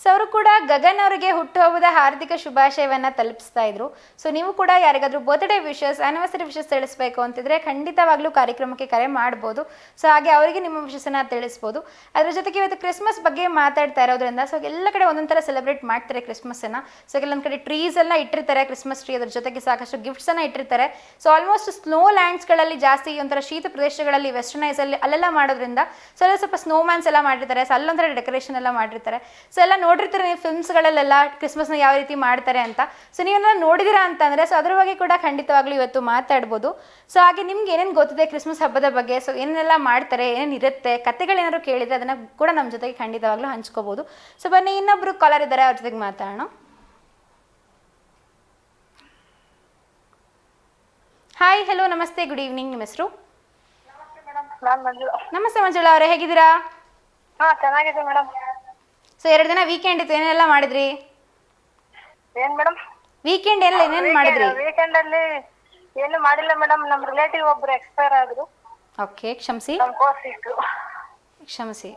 So ಅವರು ಕೂಡ ಗಗನ್ ಅವರಿಗೆ ಹುಟ್ಟುಹಬ್ಬದ ಹಾರ್ದಿಕ ಶುಭಾಶಯವನ್ನು ತಲುಪಿಸ್ತಾ ಇದ್ರು. ಸೊ ನೀವು ಕೂಡ ಯಾರಿಗಾದ್ರೂ ಬರ್ತ್ಡೇ ವಿಶಸ್, ಆ್ಯನಿವರ್ಸರಿ ವಿಶಸ್ ತಿಳಿಸ್ಬೇಕು ಅಂತಿದ್ರೆ ಖಂಡಿತವಾಗ್ಲೂ ಕಾರ್ಯಕ್ರಮಕ್ಕೆ ಕರೆ ಮಾಡ್ಬೋದು. ಸೊ ಹಾಗೆ ಅವರಿಗೆ ನಿಮ್ಮ ವಿಶಸ್ಸನ್ನು ತಿಳಿಸ್ಬೋದು. ಅದ್ರ ಜೊತೆಗೆ ಇವತ್ತು ಕ್ರಿಸ್ಮಸ್ ಬಗ್ಗೆ ಮಾತಾಡ್ತಾ ಇರೋದ್ರಿಂದ ಸೊ ಎಲ್ಲ ಕಡೆ ಒಂದೊಂಥರ ಸೆಲೆಬ್ರೇಟ್ ಮಾಡ್ತಾರೆ ಕ್ರಿಸ್ಮಸ್ಸನ್ನು. ಸೊ ಕೆಲವೊಂದು ಕಡೆ ಟ್ರೀಸ್ ಎಲ್ಲ ಇಟ್ಟಿರ್ತಾರೆ, ಕ್ರಿಸ್ಮಸ್ ಟ್ರೀ. ಅದ್ರ ಜೊತೆಗೆ ಸಾಕಷ್ಟು ಗಿಫ್ಟ್ಸನ್ನು ಇಟ್ಟಿರ್ತಾರೆ. ಸೊ ಆಲ್ಮೋಸ್ಟ್ ಸ್ನೋ ಲ್ಯಾಂಡ್ಸ್ಗಳಲ್ಲಿ ಜಾಸ್ತಿ ಒಂಥರ ಶೀತ ಪ್ರದೇಶಗಳಲ್ಲಿ ವೆಸ್ಟರ್ನೈಸಲ್ಲಿ ಅಲ್ಲೆಲ್ಲ ಮಾಡೋದ್ರಿಂದ ಸೊ ಎಲ್ಲ ಸ್ವಲ್ಪ ಸ್ನೋಮ್ಯಾನ್ಸ್ ಎಲ್ಲ ಮಾಡಿರ್ತಾರೆ. ಸೊ ಅಲ್ಲೊಂಥರ ಡೆಕೋರೇಷನ್ ಎಲ್ಲ ಮಾಡಿರ್ತಾರೆ. ಸೊ ಎಲ್ಲ ನೋಡಿರ್ತೀರ ನೀವು ಫಿಲ್ಮ್ಸ್ಗಳಲ್ಲೆಲ್ಲ ಕ್ರಿಸ್ಮಸ್ನ ಯಾವ ರೀತಿ ಮಾಡ್ತಾರೆ ಅಂತ. ಸೊ ನೀವೆಲ್ಲ ನೋಡಿದ್ದೀರಾ ಅಂತಂದರೆ ಸೊ ಅದ್ರ ಬಗ್ಗೆ ಕೂಡ ಖಂಡಿತವಾಗ್ಲೂ ಇವತ್ತು ಮಾತಾಡ್ಬೋದು. ಸೊ ಹಾಗೆ ನಿಮ್ಗೆ ಏನೇನು ಗೊತ್ತಿದೆ ಕ್ರಿಸ್ಮಸ್ ಹಬ್ಬದ ಬಗ್ಗೆ, ಸೊ ಏನೆಲ್ಲ ಮಾಡ್ತಾರೆ, ಏನೇನು ಇರುತ್ತೆ, ಕತೆಗಳೇನಾದ್ರು ಕೇಳಿದರೆ ಅದನ್ನು ಕೂಡ ನಮ್ಮ ಜೊತೆಗೆ ಖಂಡಿತವಾಗ್ಲೂ ಹಂಚ್ಕೋಬೋದು. ಸೊ ಬನ್ನಿ, ಇನ್ನೊಬ್ರು ಕಾಲರ್ ಇದ್ದಾರೆ, ಅವ್ರ ಜೊತೆಗೆ ಮಾತಾಡೋಣ. ಹಾಯ್, ಹೆಲೋ, ನಮಸ್ತೆ, ಗುಡ್ ಈವ್ನಿಂಗ್. ನಿಮ್ಮ ಹೆಸರು? ನಮಸ್ತೆ ಮಂಜುಳಾ ಅವರೇ, ಹೇಗಿದ್ದೀರಾ? ಹಾ, ಚೆನ್ನಾಗಿದೆ ಮೇಡಮ್. ಸೊ 2 ದಿನ ವೀಕೆಂಡ್ ಇತ್ತು, ಏನೆಲ್ಲ ಮಾಡಿದ್ರಿ? ಏನ್ ಮೇಡಮ್? ವೀಕೆಂಡ್ ಎಲ್ಲ ಏನೇನು ಮಾಡಿದ್ರಿ? ವೀಕೆಂಡ್ ಅಲ್ಲಿ ಏನು ಮಾಡಿಲ್ಲ ಮೇಡಮ್. ನಮ್ ರಿಲೇಟಿವ್ ಒಬ್ರು ಎಕ್ಸ್ಪೈರ್ ಆದ್ರು. ಓಕೆ, ಕ್ಷಮಿಸಿ. ಕ್ಷಮಿಸಿ.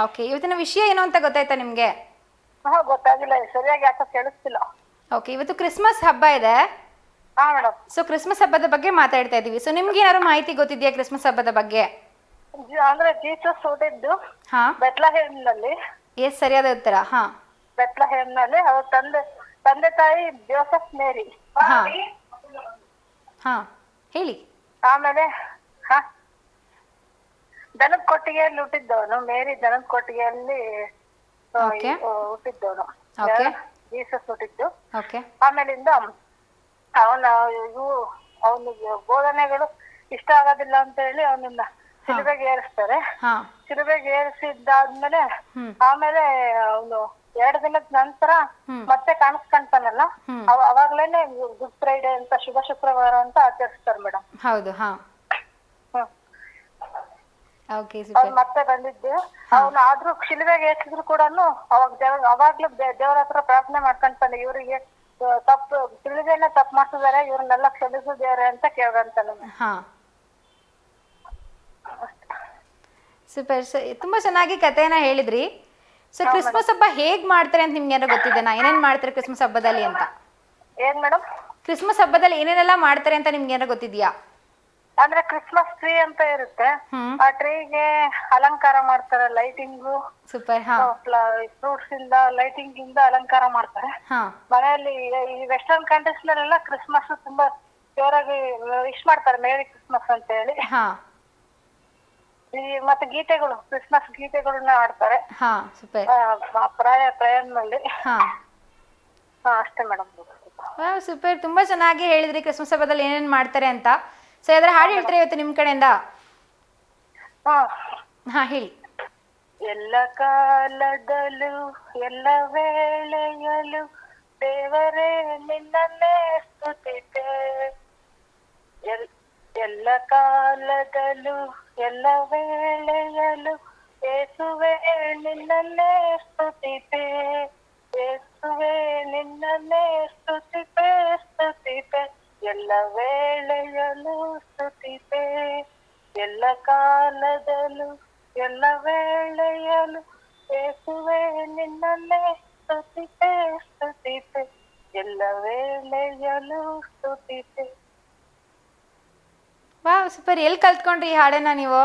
ಓಕೆ, ಇವತ್ತಿನ ವಿಷಯ ಏನು ಅಂತ ಗೊತ್ತಾಯ್ತಾ ನಿಮಗೆ? ಗೊತ್ತಾಗಿಲ್ಲ, ಸರಿಯಾಗಿ ಯಾಕೆ ಕೇಳಿಸ್ತಿಲ್ಲ. ಓಕೆ, ಇವತ್ತು ಕ್ರಿಸ್ಮಸ್ ಹಬ್ಬ ಇದೆ. ಹಾ ಮೇಡಮ್. ಸೊ ಕ್ರಿಸ್ಮಸ್ ಹಬ್ಬದ ಬಗ್ಗೆ ಮಾತಾಡ್ತಾ ಇದೀವಿ. ಸೊ ನಿಮ್ಗೆ ಏನಾದ್ರು ಮಾಹಿತಿ ಗೊತ್ತಿದೆಯಾ ಕ್ರಿಸ್ಮಸ್ ಹಬ್ಬದ ಬಗ್ಗೆ? ಅಂದ್ರೆ ಜೀಸಸ್ ಹುಟ್ಟಿದ್ದು ಹಾ, ಬೆತ್ಲೆಹೇಮ್ನಲ್ಲಿ. ಎಸ್, ಸರಿಯಾದ ಉತ್ತರ. ಹಾ, ಬೆತ್ಲೆಹೇಮ್ನಲ್ಲಿ. ಅವ್ರ ತಂದೆ ತಾಯಿ ಜೋಸೆಫ್ ಮೇರಿ. ಹಾ ಹಾ, ಹೇಳಿ. ಆಮೇಲೆ ದನದ ಕೊಟ್ಟಿಗೆಯಲ್ಲಿ ಹುಟ್ಟಿದ್ದವನು. ಮೇರಿ ದನದ ಕೊಟ್ಟಿಗೆಯಲ್ಲಿ ಹುಟ್ಟಿದ್ದವನು. ಜೀಸಸ್ ಹುಟ್ಟಿದ್ದು. ಆಮೇಲಿಂದ ಅವನಿಗೆ ಬೋಧನೆಗಳು ಇಷ್ಟ ಆಗೋದಿಲ್ಲ ಅಂತ ಹೇಳಿ ಅವನನ್ನ ಶಿಲುಬೆಗೆ ಏರಿಸ್ತಾರೆ. ಶಿಲುಬೆಗೆ ಏರಿಸಿದ್ದಾದ್ಮೇಲೆ ಆಮೇಲೆ ಅವನು 2 ದಿನದ ನಂತರ ಮತ್ತೆ ಕಾಣಿಸ್ಕೊಂತಾನಲ್ಲ, ಅವಾಗ್ಲೇನೆ ಗುಡ್ ಫ್ರೈಡೆ ಅಂತ ಶುಭ ಶುಕ್ರವಾರ ಅಂತ ಆಚರಿಸ್ತಾರೆ ಮೇಡಮ್. ಹೌದು, ಹಾ. ಹ್ಮ್. ಓಕೆ, ಅವ್ರು ಸೂಪರ್. ಮತ್ತೆ ಬಂದಿದ್ದು ಅವ್ನು ಆದ್ರೂ ಶಿಲ್ವೆಗೆ ಏರ್ಸಿದ್ರು ಕೂಡ ಅವಾಗ್ಲೂ ದೇವ್ರ ಹತ್ರ ಪ್ರಾರ್ಥನೆ ಮಾಡ್ಕೊಂತಾನೆ, ಇವರಿಗೆ ತಪ್ಪು ತಿಳಿದೇನೆ ತಪ್ಪು ಮಾಡ್ತಿದಾರೆ, ಇವ್ರನ್ನೆಲ್ಲ ಕ್ಷಮಿಸು ದೇವ್ರೆ ಅಂತ ಕೇಳ್ಕೊಂತಾನೆ. ಹಾ, ಸೂಪರ್. ತುಂಬಾ ಚೆನ್ನಾಗಿ ಕಥೆನ ಹೇಳಿದ್ರಿ. ಸೊ ಕ್ರಿಸ್ಮಸ್ ಹಬ್ಬ ಹೇಗ್ ಮಾಡ್ತಾರೆ ಅಂತ ನಿಮ್ಗೆ ಏನಾದ್ರು ಗೊತ್ತಿದೆನಾ? ಏನೇನ್ ಮಾಡ್ತಾರೆ ಕ್ರಿಸ್ಮಸ್ ಹಬ್ಬದಲ್ಲಿ ಅಂತ? ಏನ್ ಮೇಡಮ್? ಕ್ರಿಸ್ಮಸ್ ಹಬ್ಬದಲ್ಲಿ ಏನೇನೆಲ್ಲ ಮಾಡ್ತಾರೆ ಅಂತ ನಿಮ್ಗೆ ಏನಾದ್ರು ಗೊತ್ತಿದ್ಯಾ? ಅಂದ್ರೆ ಕ್ರಿಸ್ಮಸ್ ಟ್ರೀ ಅಂತ ಇರುತ್ತೆ, ಆ ಟ್ರೀಗೆ ಅಲಂಕಾರ ಮಾಡ್ತಾರೆ, ಲೈಟಿಂಗು. ಸೂಪರ್. ಹಾ, ಫ್ರೂಟ್ಸ್ ಇಂದ ಲೈಟಿಂಗ್ ಇಂದ ಅಲಂಕಾರ ಮಾಡ್ತಾರೆ. ಹಾ, ಮನೆಯಲ್ಲಿ ಈ ವೆಸ್ಟರ್ನ್ ಕಂಟ್ರೀಸ್ ನಲ್ಲೆಲ್ಲ ಕ್ರಿಸ್ಮಸ್ ತುಂಬಾ ಜೋರಾಗಿ ವಿಶ್ ಮಾಡ್ತಾರೆ, ಮೇರಿ ಕ್ರಿಸ್ಮಸ್ ಅಂತ ಹೇಳಿ. ಹಾ, ಮತ್ತೆ ಗೀತೆಗಳು, ಕ್ರಿಸ್ಮಸ್ ಗೀತೆಗಳನ್ನ ಆಡ್ತಾರೆ. ಹಾ, ಸೂಪರ್. ಪ್ರಯಾಣದಲ್ಲಿ. ಹಾ, ಅಷ್ಟೇ ಮೇಡಮ್. ಸೂಪರ್. ತುಂಬಾ ಚೆನ್ನಾಗಿ ಹೇಳಿದ್ರಿ ಕ್ರಿಸ್ಮಸ್ ಹಬ್ಬದಲ್ಲಿ ಏನೇನ್ ಮಾಡ್ತಾರೆ ಅಂತ. ಸೊ ಅದರ ಹಾಡು ಹೇಳ್ತೀರಾ ಇವತ್ತು ನಿಮ್ ಕಡೆಯಿಂದ? ಹಾ, ಹೇಳಿ. ಎಲ್ಲ ಕಾಲದಲ್ಲೂ ಎಲ್ಲ ವೇಳೆಯಲ್ಲೂ ದೇವರೇ ನಿನ್ನನ್ನೇ ಸ್ತುತಿತೆ, ಎಲ್ಲ ಕಾಲದಲ್ಲೂ ಎಲ್ಲ ವೇಳೆಯಲ್ಲೂ ಯೇಸುವೇ ನಿನ್ನನ್ನೇ ಸ್ತುತಿತೆ, ಯೇಸುವೇ ನಿನ್ನನ್ನೇ ಸ್ತುತಿತೆ, ಸ್ತುತಿತೆ ಎಲ್ಲ ವೇಳೆಯಲ್ಲೂ ಸ್ತುತಿತೆ, ಎಲ್ಲ ಕಾಲದಲ್ಲೂ ಎಲ್ಲ ವೇಳೆಯಲ್ಲೂ ಯೇಸುವೇ ನಿನ್ನನ್ನೇ ಸ್ತುತಿತೆ, ಸ್ತುತಿತೆ ಎಲ್ಲ ವೇಳೆಯಲ್ಲೂ ಸ್ತುತಿತೆ. Wow, super. ಎಲ್ಲಿ ಕಲ್ತ್ಕೊಂಡ್ರಿ ಈ ಹಾಡನ್ನ ನೀವು?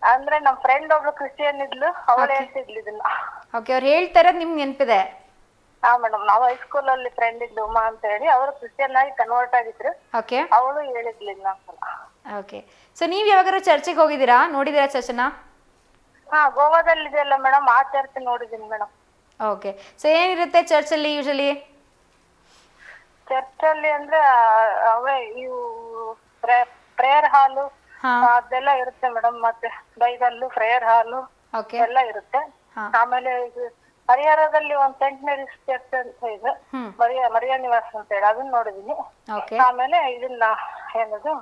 ಅಂದ್ರೆ ನಮ್ ಫ್ರೆಂಡ್ ಒಬ್ಳು ಕ್ರಿಶ್ಚಿಯನ್ ಇದ್ಲು, ಅವಳು ಹೇಳ್ತಿದ್ಲು ಇದನ್ನ. ಓಕೆ, ಅವ್ರು ಹೇಳ್ತಾರದ್ ನಿಮ್ಗೆ ನೆನಪಿದೆ? ಹಾ ಮೇಡಮ್, ನಾವು ಹೈಸ್ಕೂಲ್ ಅಲ್ಲಿ ಫ್ರೆಂಡ್ ಇದ್ದು ಉಮಾ ಅಂತ ಹೇಳಿ, ಅವರು ಕ್ರಿಶ್ಚಿಯನ್ ಆಗಿ ಕನ್ವರ್ಟ್ ಆಗಿದ್ರು. ಓಕೆ, ಅವಳು ಹೇಳಿದ್ಲು ಇನ್ನೊಂದ್ಸಲ. ಓಕೆ. ಸೊ ನೀವ್ ಯಾವಾಗಾರು ಚರ್ಚಿಗೆ ಹೋಗಿದ್ದೀರಾ? ನೋಡಿದೀರಾ ಚರ್ಚನ್ನ? ಹಾ, ಗೋವಾದಲ್ಲಿ ಇದೆಯಲ್ಲ ಮೇಡಮ್, ಆ ಚರ್ಚ್ ನೋಡಿದೀನಿ ಮೇಡಮ್. ಓಕೆ. ಸೊ ಏನಿರುತ್ತೆ ಚರ್ಚಲ್ಲಿ ಯೂಶಲಿ? ಚರ್ಚ್ ಅಲ್ಲಿ ಅಂದ್ರೆ ಅವೇ ಇವು ಪ್ರೇಯರ್ ಹಾಲು ಅದೆಲ್ಲ ಇರುತ್ತೆ ಮೇಡಮ್, ಮತ್ತೆ ಬೈಬಲ್, ಪ್ರೇಯರ್ ಹಾಲು ಎಲ್ಲ ಇರುತ್ತೆ. ಆಮೇಲೆ ಇದು ಹರಿಹರದಲ್ಲಿ ಒಂದ್ ಸೆಂಟ್ ಮೇರಿಸ್ ಚರ್ಚ್ ಅಂತ ಇದೆ, ಮರಿಯಾ ನಿವಾಸ್ ಅಂತ ಹೇಳಿ, ಅದನ್ನ ನೋಡಿದೀನಿ. ಆಮೇಲೆ ಇದನ್ನ ಏನದು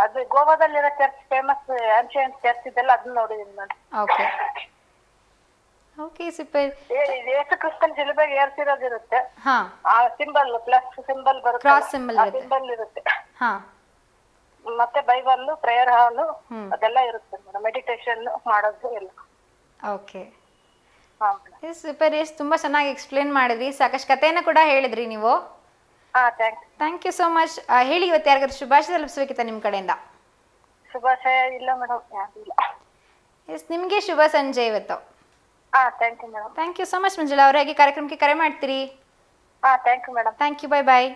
ಅದು ಗೋವಾದಲ್ಲಿರೋ ಚರ್ಚ್, ಫೇಮಸ್ ಆನ್ಶಿಯಂಟ್ ಚರ್ಚ್ ಇದೆಲ್ಲ, ಅದನ್ನ ನೋಡಿದೀನಿ madam. Okay, okay, super. Yesu ಕ್ರಿಸ್ತನ್ ಶಿಲುಬೆಗೆ ಏರ್ಸಿರೋದಿರುತ್ತೆ, ಹಾ, ಆ ಸಿಂಬಲ್, ಪ್ಲಸ್ ಸಿಂಬಲ್ ಬರುತ್ತೆ, ಕ್ರಾಸ್ ಸಿಂಬಲ್ ಇರುತ್ತೆ. ಹಾ, ಮತ್ತೆ ಬೈಬಲ್, ಪ್ರೇಯರ್ ಹಾಲು ಅದೆಲ್ಲ ಇರುತ್ತೆ ಮೇಡಮ್, ಮೆಡಿಟೇಷನ್ ಮಾಡೋದು ಎಲ್ಲ. Okay, super. ತುಂಬಾ ಚೆನ್ನಾಗಿ ಎಕ್ಸ್ಪ್ಲೇನ್ ಮಾಡಿದ್ರಿ, ಸಾಕಷ್ಟು ಕಥೆನ ಕೂಡ ಹೇಳಿದ್ರಿ ನೀವು. Thank you so much. ಹೇಳಿ, ಇವತ್ತು ಯಾರಿಗಾದ್ರು ಶುಭಾಶಯ ತಲುಪಿಸ್ಬೇಕಿತ್ತ ನಿಮ್ಮ ಕಡೆಯಿಂದ? ಶುಭಾಶಯ ಇಲ್ಲ ಮೇಡಮ್, ಯಾರಿಲ್ಲ. ಎಸ್, ನಿಮಗೆ ಶುಭ ಸಂಜೆ ಇವತ್ತು. Thank you madam. Thank you so much Manjula ಅವರೇ. ಹಾಗೆ ಕಾರ್ಯಕ್ರಮಕ್ಕೆ ಕರೆ ಮಾಡ್ತೀರಿ? Thank you madam. Thank you, bye bye.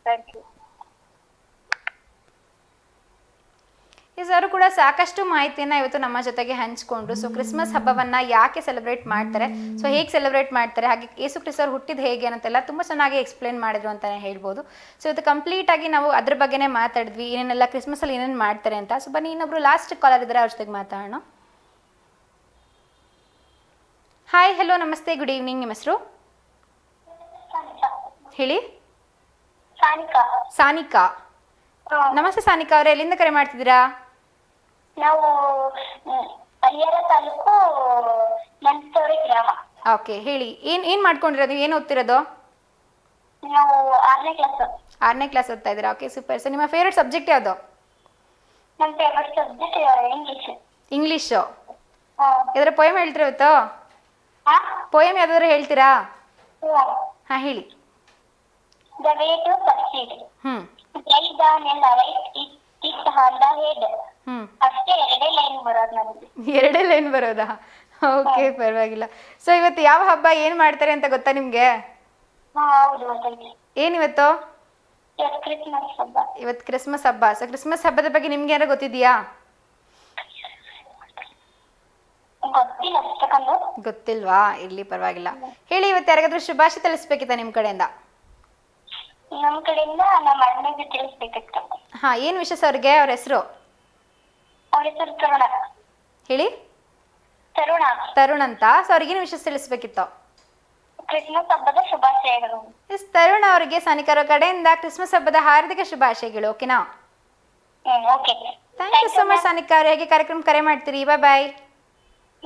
Thank you. Yes, ಅವರು ಕೂಡ ಸಾಕಷ್ಟು ಮಾಹಿತಿಯನ್ನು ಇವತ್ತು ನಮ್ಮ ಜೊತೆಗೆ ಹಂಚಿಕೊಂಡ್ರು. ಸೊ ಕ್ರಿಸ್ಮಸ್ ಹಬ್ಬವನ್ನು ಯಾಕೆ ಸೆಲೆಬ್ರೇಟ್ ಮಾಡ್ತಾರೆ, ಸೊ ಹೇಗೆ ಸೆಲೆಬ್ರೇಟ್ ಮಾಡ್ತಾರೆ, ಹಾಗೆ ಯೇಸು ಕ್ರಿಸ್ತರು ಹುಟ್ಟಿದ ಹೇಗೆ ಅನ್ನೋಂತೆಲ್ಲ ತುಂಬ ಚೆನ್ನಾಗಿ ಎಕ್ಸ್ಪ್ಲೇನ್ ಮಾಡಿದ್ರು ಅಂತಲೇ ಹೇಳ್ಬೋದು. ಸೊ ಇವತ್ತು ಕಂಪ್ಲೀಟಾಗಿ ನಾವು ಅದ್ರ ಬಗ್ಗೆನೇ ಮಾತಾಡಿದ್ವಿ, ಏನೇನೆಲ್ಲ ಕ್ರಿಸ್ಮಸಲ್ಲಿ ಏನೇನು ಮಾಡ್ತಾರೆ ಅಂತ. ಸೊ ಬನ್ನಿ, ಇನ್ನೊಬ್ರು ಲಾಸ್ಟ್ ಕಾಲರ್ ಇದ್ದಾರೆ, ಅವ್ರ ಜೊತೆಗೆ ಮಾತಾಡೋಣ. ಹಾಯ್, ಹಲೋ, ನಮಸ್ತೆ, ಗುಡ್ ಈವ್ನಿಂಗ್. ನಿಮ್ಮ ಹೆಸರು ಹೇಳಿ? ಸಾನಿಕಾ. ನಮಸ್ತೆ ಸಾನಿಕಾ ಅವರೇ, ಎಲ್ಲಿಂದ ಕರೆ ಮಾಡ್ತಿದ್ದೀರಾ? ನಾವು ಹರಿಹರ ತಾಲೂಕು ನಂತೋರಿ ಗ್ರಾಮ. ಓಕೆ, ಹೇಳಿ, ಏನ್ ಮಾಡ್ಕೊಂಡಿರೋದು, ಏನು ಓದ್ತಿರೋದು? ನಾವು 6ನೇ ಕ್ಲಾಸ್. 6ನೇ ಕ್ಲಾಸ್ ಓದ್ತಾ ಇದ್ದೀರಾ? Okay, super. ಸೊ ನಿಮ್ಮ ಫೇವ್ರೆಟ್ ಸಬ್ಜೆಕ್ಟ್ ಯಾವುದು? ನಮ್ಮ ಫೇವ್ರೆಟ್ ಸಬ್ಜೆಕ್ಟ್ ಇಂಗ್ಲಿಷ್. ಇಂಗ್ಲಿಷು. ಯಾವ್ದಾರ ಪೋಯಮ್ ಹೇಳ್ತೀರಾ ಇವತ್ತು? ಪೋಯಮ್ ಯಾವ್ದಾದ್ರು ಹೇಳ್ತೀರಾ? ಹಾ, ಹೇಳಿ. The way to succeed. Lie down and write it on the head. ಅಷ್ಟೇ, 2 ಲೈನ್ ಬರೋದು ನನಗೆ. 2 ಲೈನ್ ಬರೋದಾ? ಓಕೆ, ಪರವಾಗಿಲ್ಲ. ಸೊ ಇವತ್ತು ಯಾವ ಹಬ್ಬ ಏನ್ ಮಾಡ್ತಾರೆ ಅಂತ ಗೊತ್ತಾ ನಿಮ್ಗೆ? ಹೌದು, ಗೊತ್ತೈತಿ. ಏನಿವತ್ತು? ಕ್ರಿಸ್ಮಸ್ ಹಬ್ಬ. ಇವತ್ತು ಕ್ರಿಸ್ಮಸ್ ಹಬ್ಬ. ಸೊ ಕ್ರಿಸ್ಮಸ್ ಹಬ್ಬದ ಬಗ್ಗೆ ನಿಮ್ಗೆ ಯಾರು ಗೊತ್ತಿದೆಯಾ? ಗೊತ್ತಿಲ್ಲ ಅಷ್ಟಕ್ಕಂದು. ಗೊತ್ತಿಲ್ವಾ? ಇರ್ಲಿ, ಪರವಾಗಿಲ್ಲ. ಹೇಳಿ, ಇವತ್ತು ಯಾರಿಗಾದ್ರೂ ಶುಭಾಶಯ ತಿಳಿಸ್ಬೇಕಿತ್ತ ನಿಮ್ಮ ಕಡೆಯಿಂದ? ನಮ್ಮ ಕಡೆಯಿಂದ ನಮ್ಮ ಅಣ್ಣನಿಗೆ ತಿಳಿಸ್ಬೇಕಿತ್ತು. ಹಾ, ಏನ್ ವಿಶೇಷ ಅವ್ರಿಗೆ? ಅವ್ರ ಹೆಸರು? ಅವ್ರ ಹೆಸರು ತರುಣ. ಹೇಳಿ? ತರುಣ. ತರುಣ್ ಅಂತ. ಸೊ ಅವ್ರಿಗೇನು ವಿಷಯ ತಿಳಿಸ್ಬೇಕಿತ್ತು? ಕ್ರಿಸ್ಮಸ್ ಹಬ್ಬದ ಶುಭಾಶಯಗಳು. ತರುಣ್ ಅವರಿಗೆ ಸಾನಿಕಾ ಅವರ ಕಡೆಯಿಂದ ಕ್ರಿಸ್ಮಸ್ ಹಬ್ಬದ ಹಾರ್ದಿಕ ಶುಭಾಶಯಗಳು. ಓಕೆನಾ? Okay, thank you so much Sanika ಅವರೇ. ಹೇಗೆ ಕಾರ್ಯಕ್ರಮ ಕರೆ ಮಾಡ್ತೀರಿ. ಬಾಯ್ ಬಾಯ್.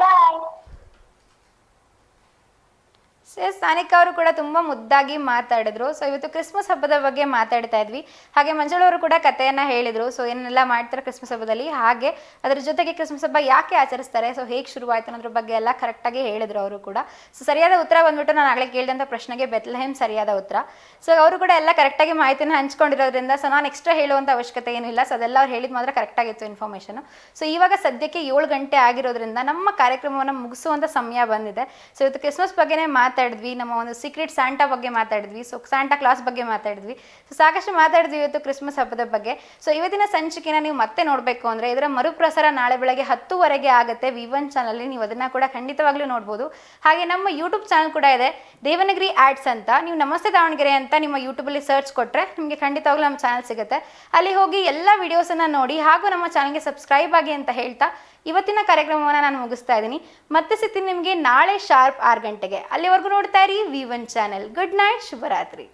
ಬಾಯ್. ಸಾನಿಕಾ ಅವರು ಕೂಡ ತುಂಬ ಮುದ್ದಾಗಿ ಮಾತಾಡಿದ್ರು. ಸೊ ಇವತ್ತು ಕ್ರಿಸ್ಮಸ್ ಹಬ್ಬದ ಬಗ್ಗೆ ಮಾತಾಡ್ತಾ ಇದ್ವಿ. ಹಾಗೆ ಮಂಜುಳವರು ಕೂಡ ಕಥೆಯನ್ನು ಹೇಳಿದರು. ಸೊ ಏನೆಲ್ಲ ಮಾಡ್ತಾರೆ ಕ್ರಿಸ್ಮಸ್ ಹಬ್ಬದಲ್ಲಿ, ಹಾಗೆ ಅದರ ಜೊತೆಗೆ ಕ್ರಿಸ್ಮಸ್ ಹಬ್ಬ ಯಾಕೆ ಆಚರಿಸ್ತಾರೆ, ಸೊ ಹೇಗೆ ಶುರುವಾಯಿತು ಅನ್ನೋದ್ರ ಬಗ್ಗೆ ಎಲ್ಲ ಕರೆಕ್ಟಾಗಿ ಹೇಳಿದರು ಅವರು ಕೂಡ. ಸೊ ಸರಿಯಾದ ಉತ್ತರ ಬಂದ್ಬಿಟ್ಟು ನಾನು ಆಗಲೇ ಕೇಳಿದಂಥ ಪ್ರಶ್ನೆಗೆ ಬೆತ್ಲೆಹೇಮ್ ಸರಿಯಾದ ಉತ್ತರ. ಸೊ ಅವರು ಕೂಡ ಎಲ್ಲ ಕರೆಕ್ಟಾಗಿ ಮಾಹಿತಿನ ಹಂಚ್ಕೊಂಡಿರೋದ್ರಿಂದ ಸೊ ನಾನು ಎಕ್ಸ್ಟ್ರಾ ಹೇಳುವಂಥ ಅವಶ್ಯಕತೆ ಏನಿಲ್ಲ. ಸೊ ಅದೆಲ್ಲ ಅವ್ರು ಹೇಳಿದ ಮಾತ್ರ ಕರೆಕ್ಟಾಗಿತ್ತು ಇನ್ಫಾರ್ಮೇಷನ್. ಸೊ ಇವಾಗ ಸದ್ಯಕ್ಕೆ 7 ಗಂಟೆ ಆಗಿರೋದ್ರಿಂದ ನಮ್ಮ ಕಾರ್ಯಕ್ರಮವನ್ನು ಮುಗಿಸುವಂಥ ಸಮಯ ಬಂದಿದೆ. ಸೊ ಇವತ್ತು ಕ್ರಿಸ್ಮಸ್ ಬಗ್ಗೆನೇ ಮಾತಾಡಿದ್ವಿ, ನಮ್ಮ ಒಂದು ಸೀಕ್ರೆಟ್ ಸ್ಯಾಂಟಾ ಬಗ್ಗೆ ಮಾತಾಡಿದ್ವಿ, ಸೊ ಸ್ಯಾಂಟಾ ಕ್ಲಾಸ್ ಬಗ್ಗೆ ಮಾತಾಡಿದ್ವಿ. ಸೊ ಸಾಕಷ್ಟು ಮಾತಾಡಿದ್ವಿ ಇವತ್ತು ಕ್ರಿಸ್ಮಸ್ ಹಬ್ಬದ ಬಗ್ಗೆ. ಸೊ ಇವತ್ತಿನ ಸಂಚಿಕೆನ ನೀವು ಮತ್ತೆ ನೋಡಬೇಕು ಅಂದರೆ ಇದರ ಮರುಪ್ರಸಾರ ನಾಳೆ ಬೆಳಗ್ಗೆ 10:00 ಆಗುತ್ತೆ V1 ಚಾನಲ್. ನೀವು ಅದನ್ನು ಕೂಡ ಖಂಡಿತವಾಗ್ಲೂ ನೋಡ್ಬೋದು. ಹಾಗೆ ನಮ್ಮ ಯೂಟ್ಯೂಬ್ ಚಾನಲ್ ಕೂಡ ಇದೆ, ದೇವನಗಿರಿ ಆಡ್ಸ್ ಅಂತ. ನೀವು ನಮಸ್ತೆ ದಾವಣಗೆರೆ ಅಂತ ನಿಮ್ಮ ಯೂಟ್ಯೂಬಲ್ಲಿ ಸರ್ಚ್ ಕೊಟ್ಟರೆ ನಿಮಗೆ ಖಂಡಿತವಾಗ್ಲೂ ನಮ್ಮ ಚಾನಲ್ ಸಿಗುತ್ತೆ. ಅಲ್ಲಿ ಹೋಗಿ ಎಲ್ಲ ವಿಡಿಯೋಸನ್ನು ನೋಡಿ, ಹಾಗೂ ನಮ್ಮ ಚಾನಲ್ಗೆ ಸಬ್ಸ್ಕ್ರೈಬ್ ಆಗಿ ಅಂತ ಹೇಳ್ತಾ ಇವತ್ತಿನ ಕಾರ್ಯಕ್ರಮವನ್ನು ನಾನು ಮುಗಿಸ್ತಾ ಇದ್ದೀನಿ. ಮತ್ತೆ ಸಿಗ್ತೀನಿ ನಿಮಗೆ ನಾಳೆ ಶಾರ್ಪ್ 6 ಗಂಟೆಗೆ. ಅಲ್ಲಿವರೆಗೂ ನೋಡ್ತಾ ಇರಿ V1 ಚಾನಲ್. ಗುಡ್ ನೈಟ್, ಶುಭರಾತ್ರಿ.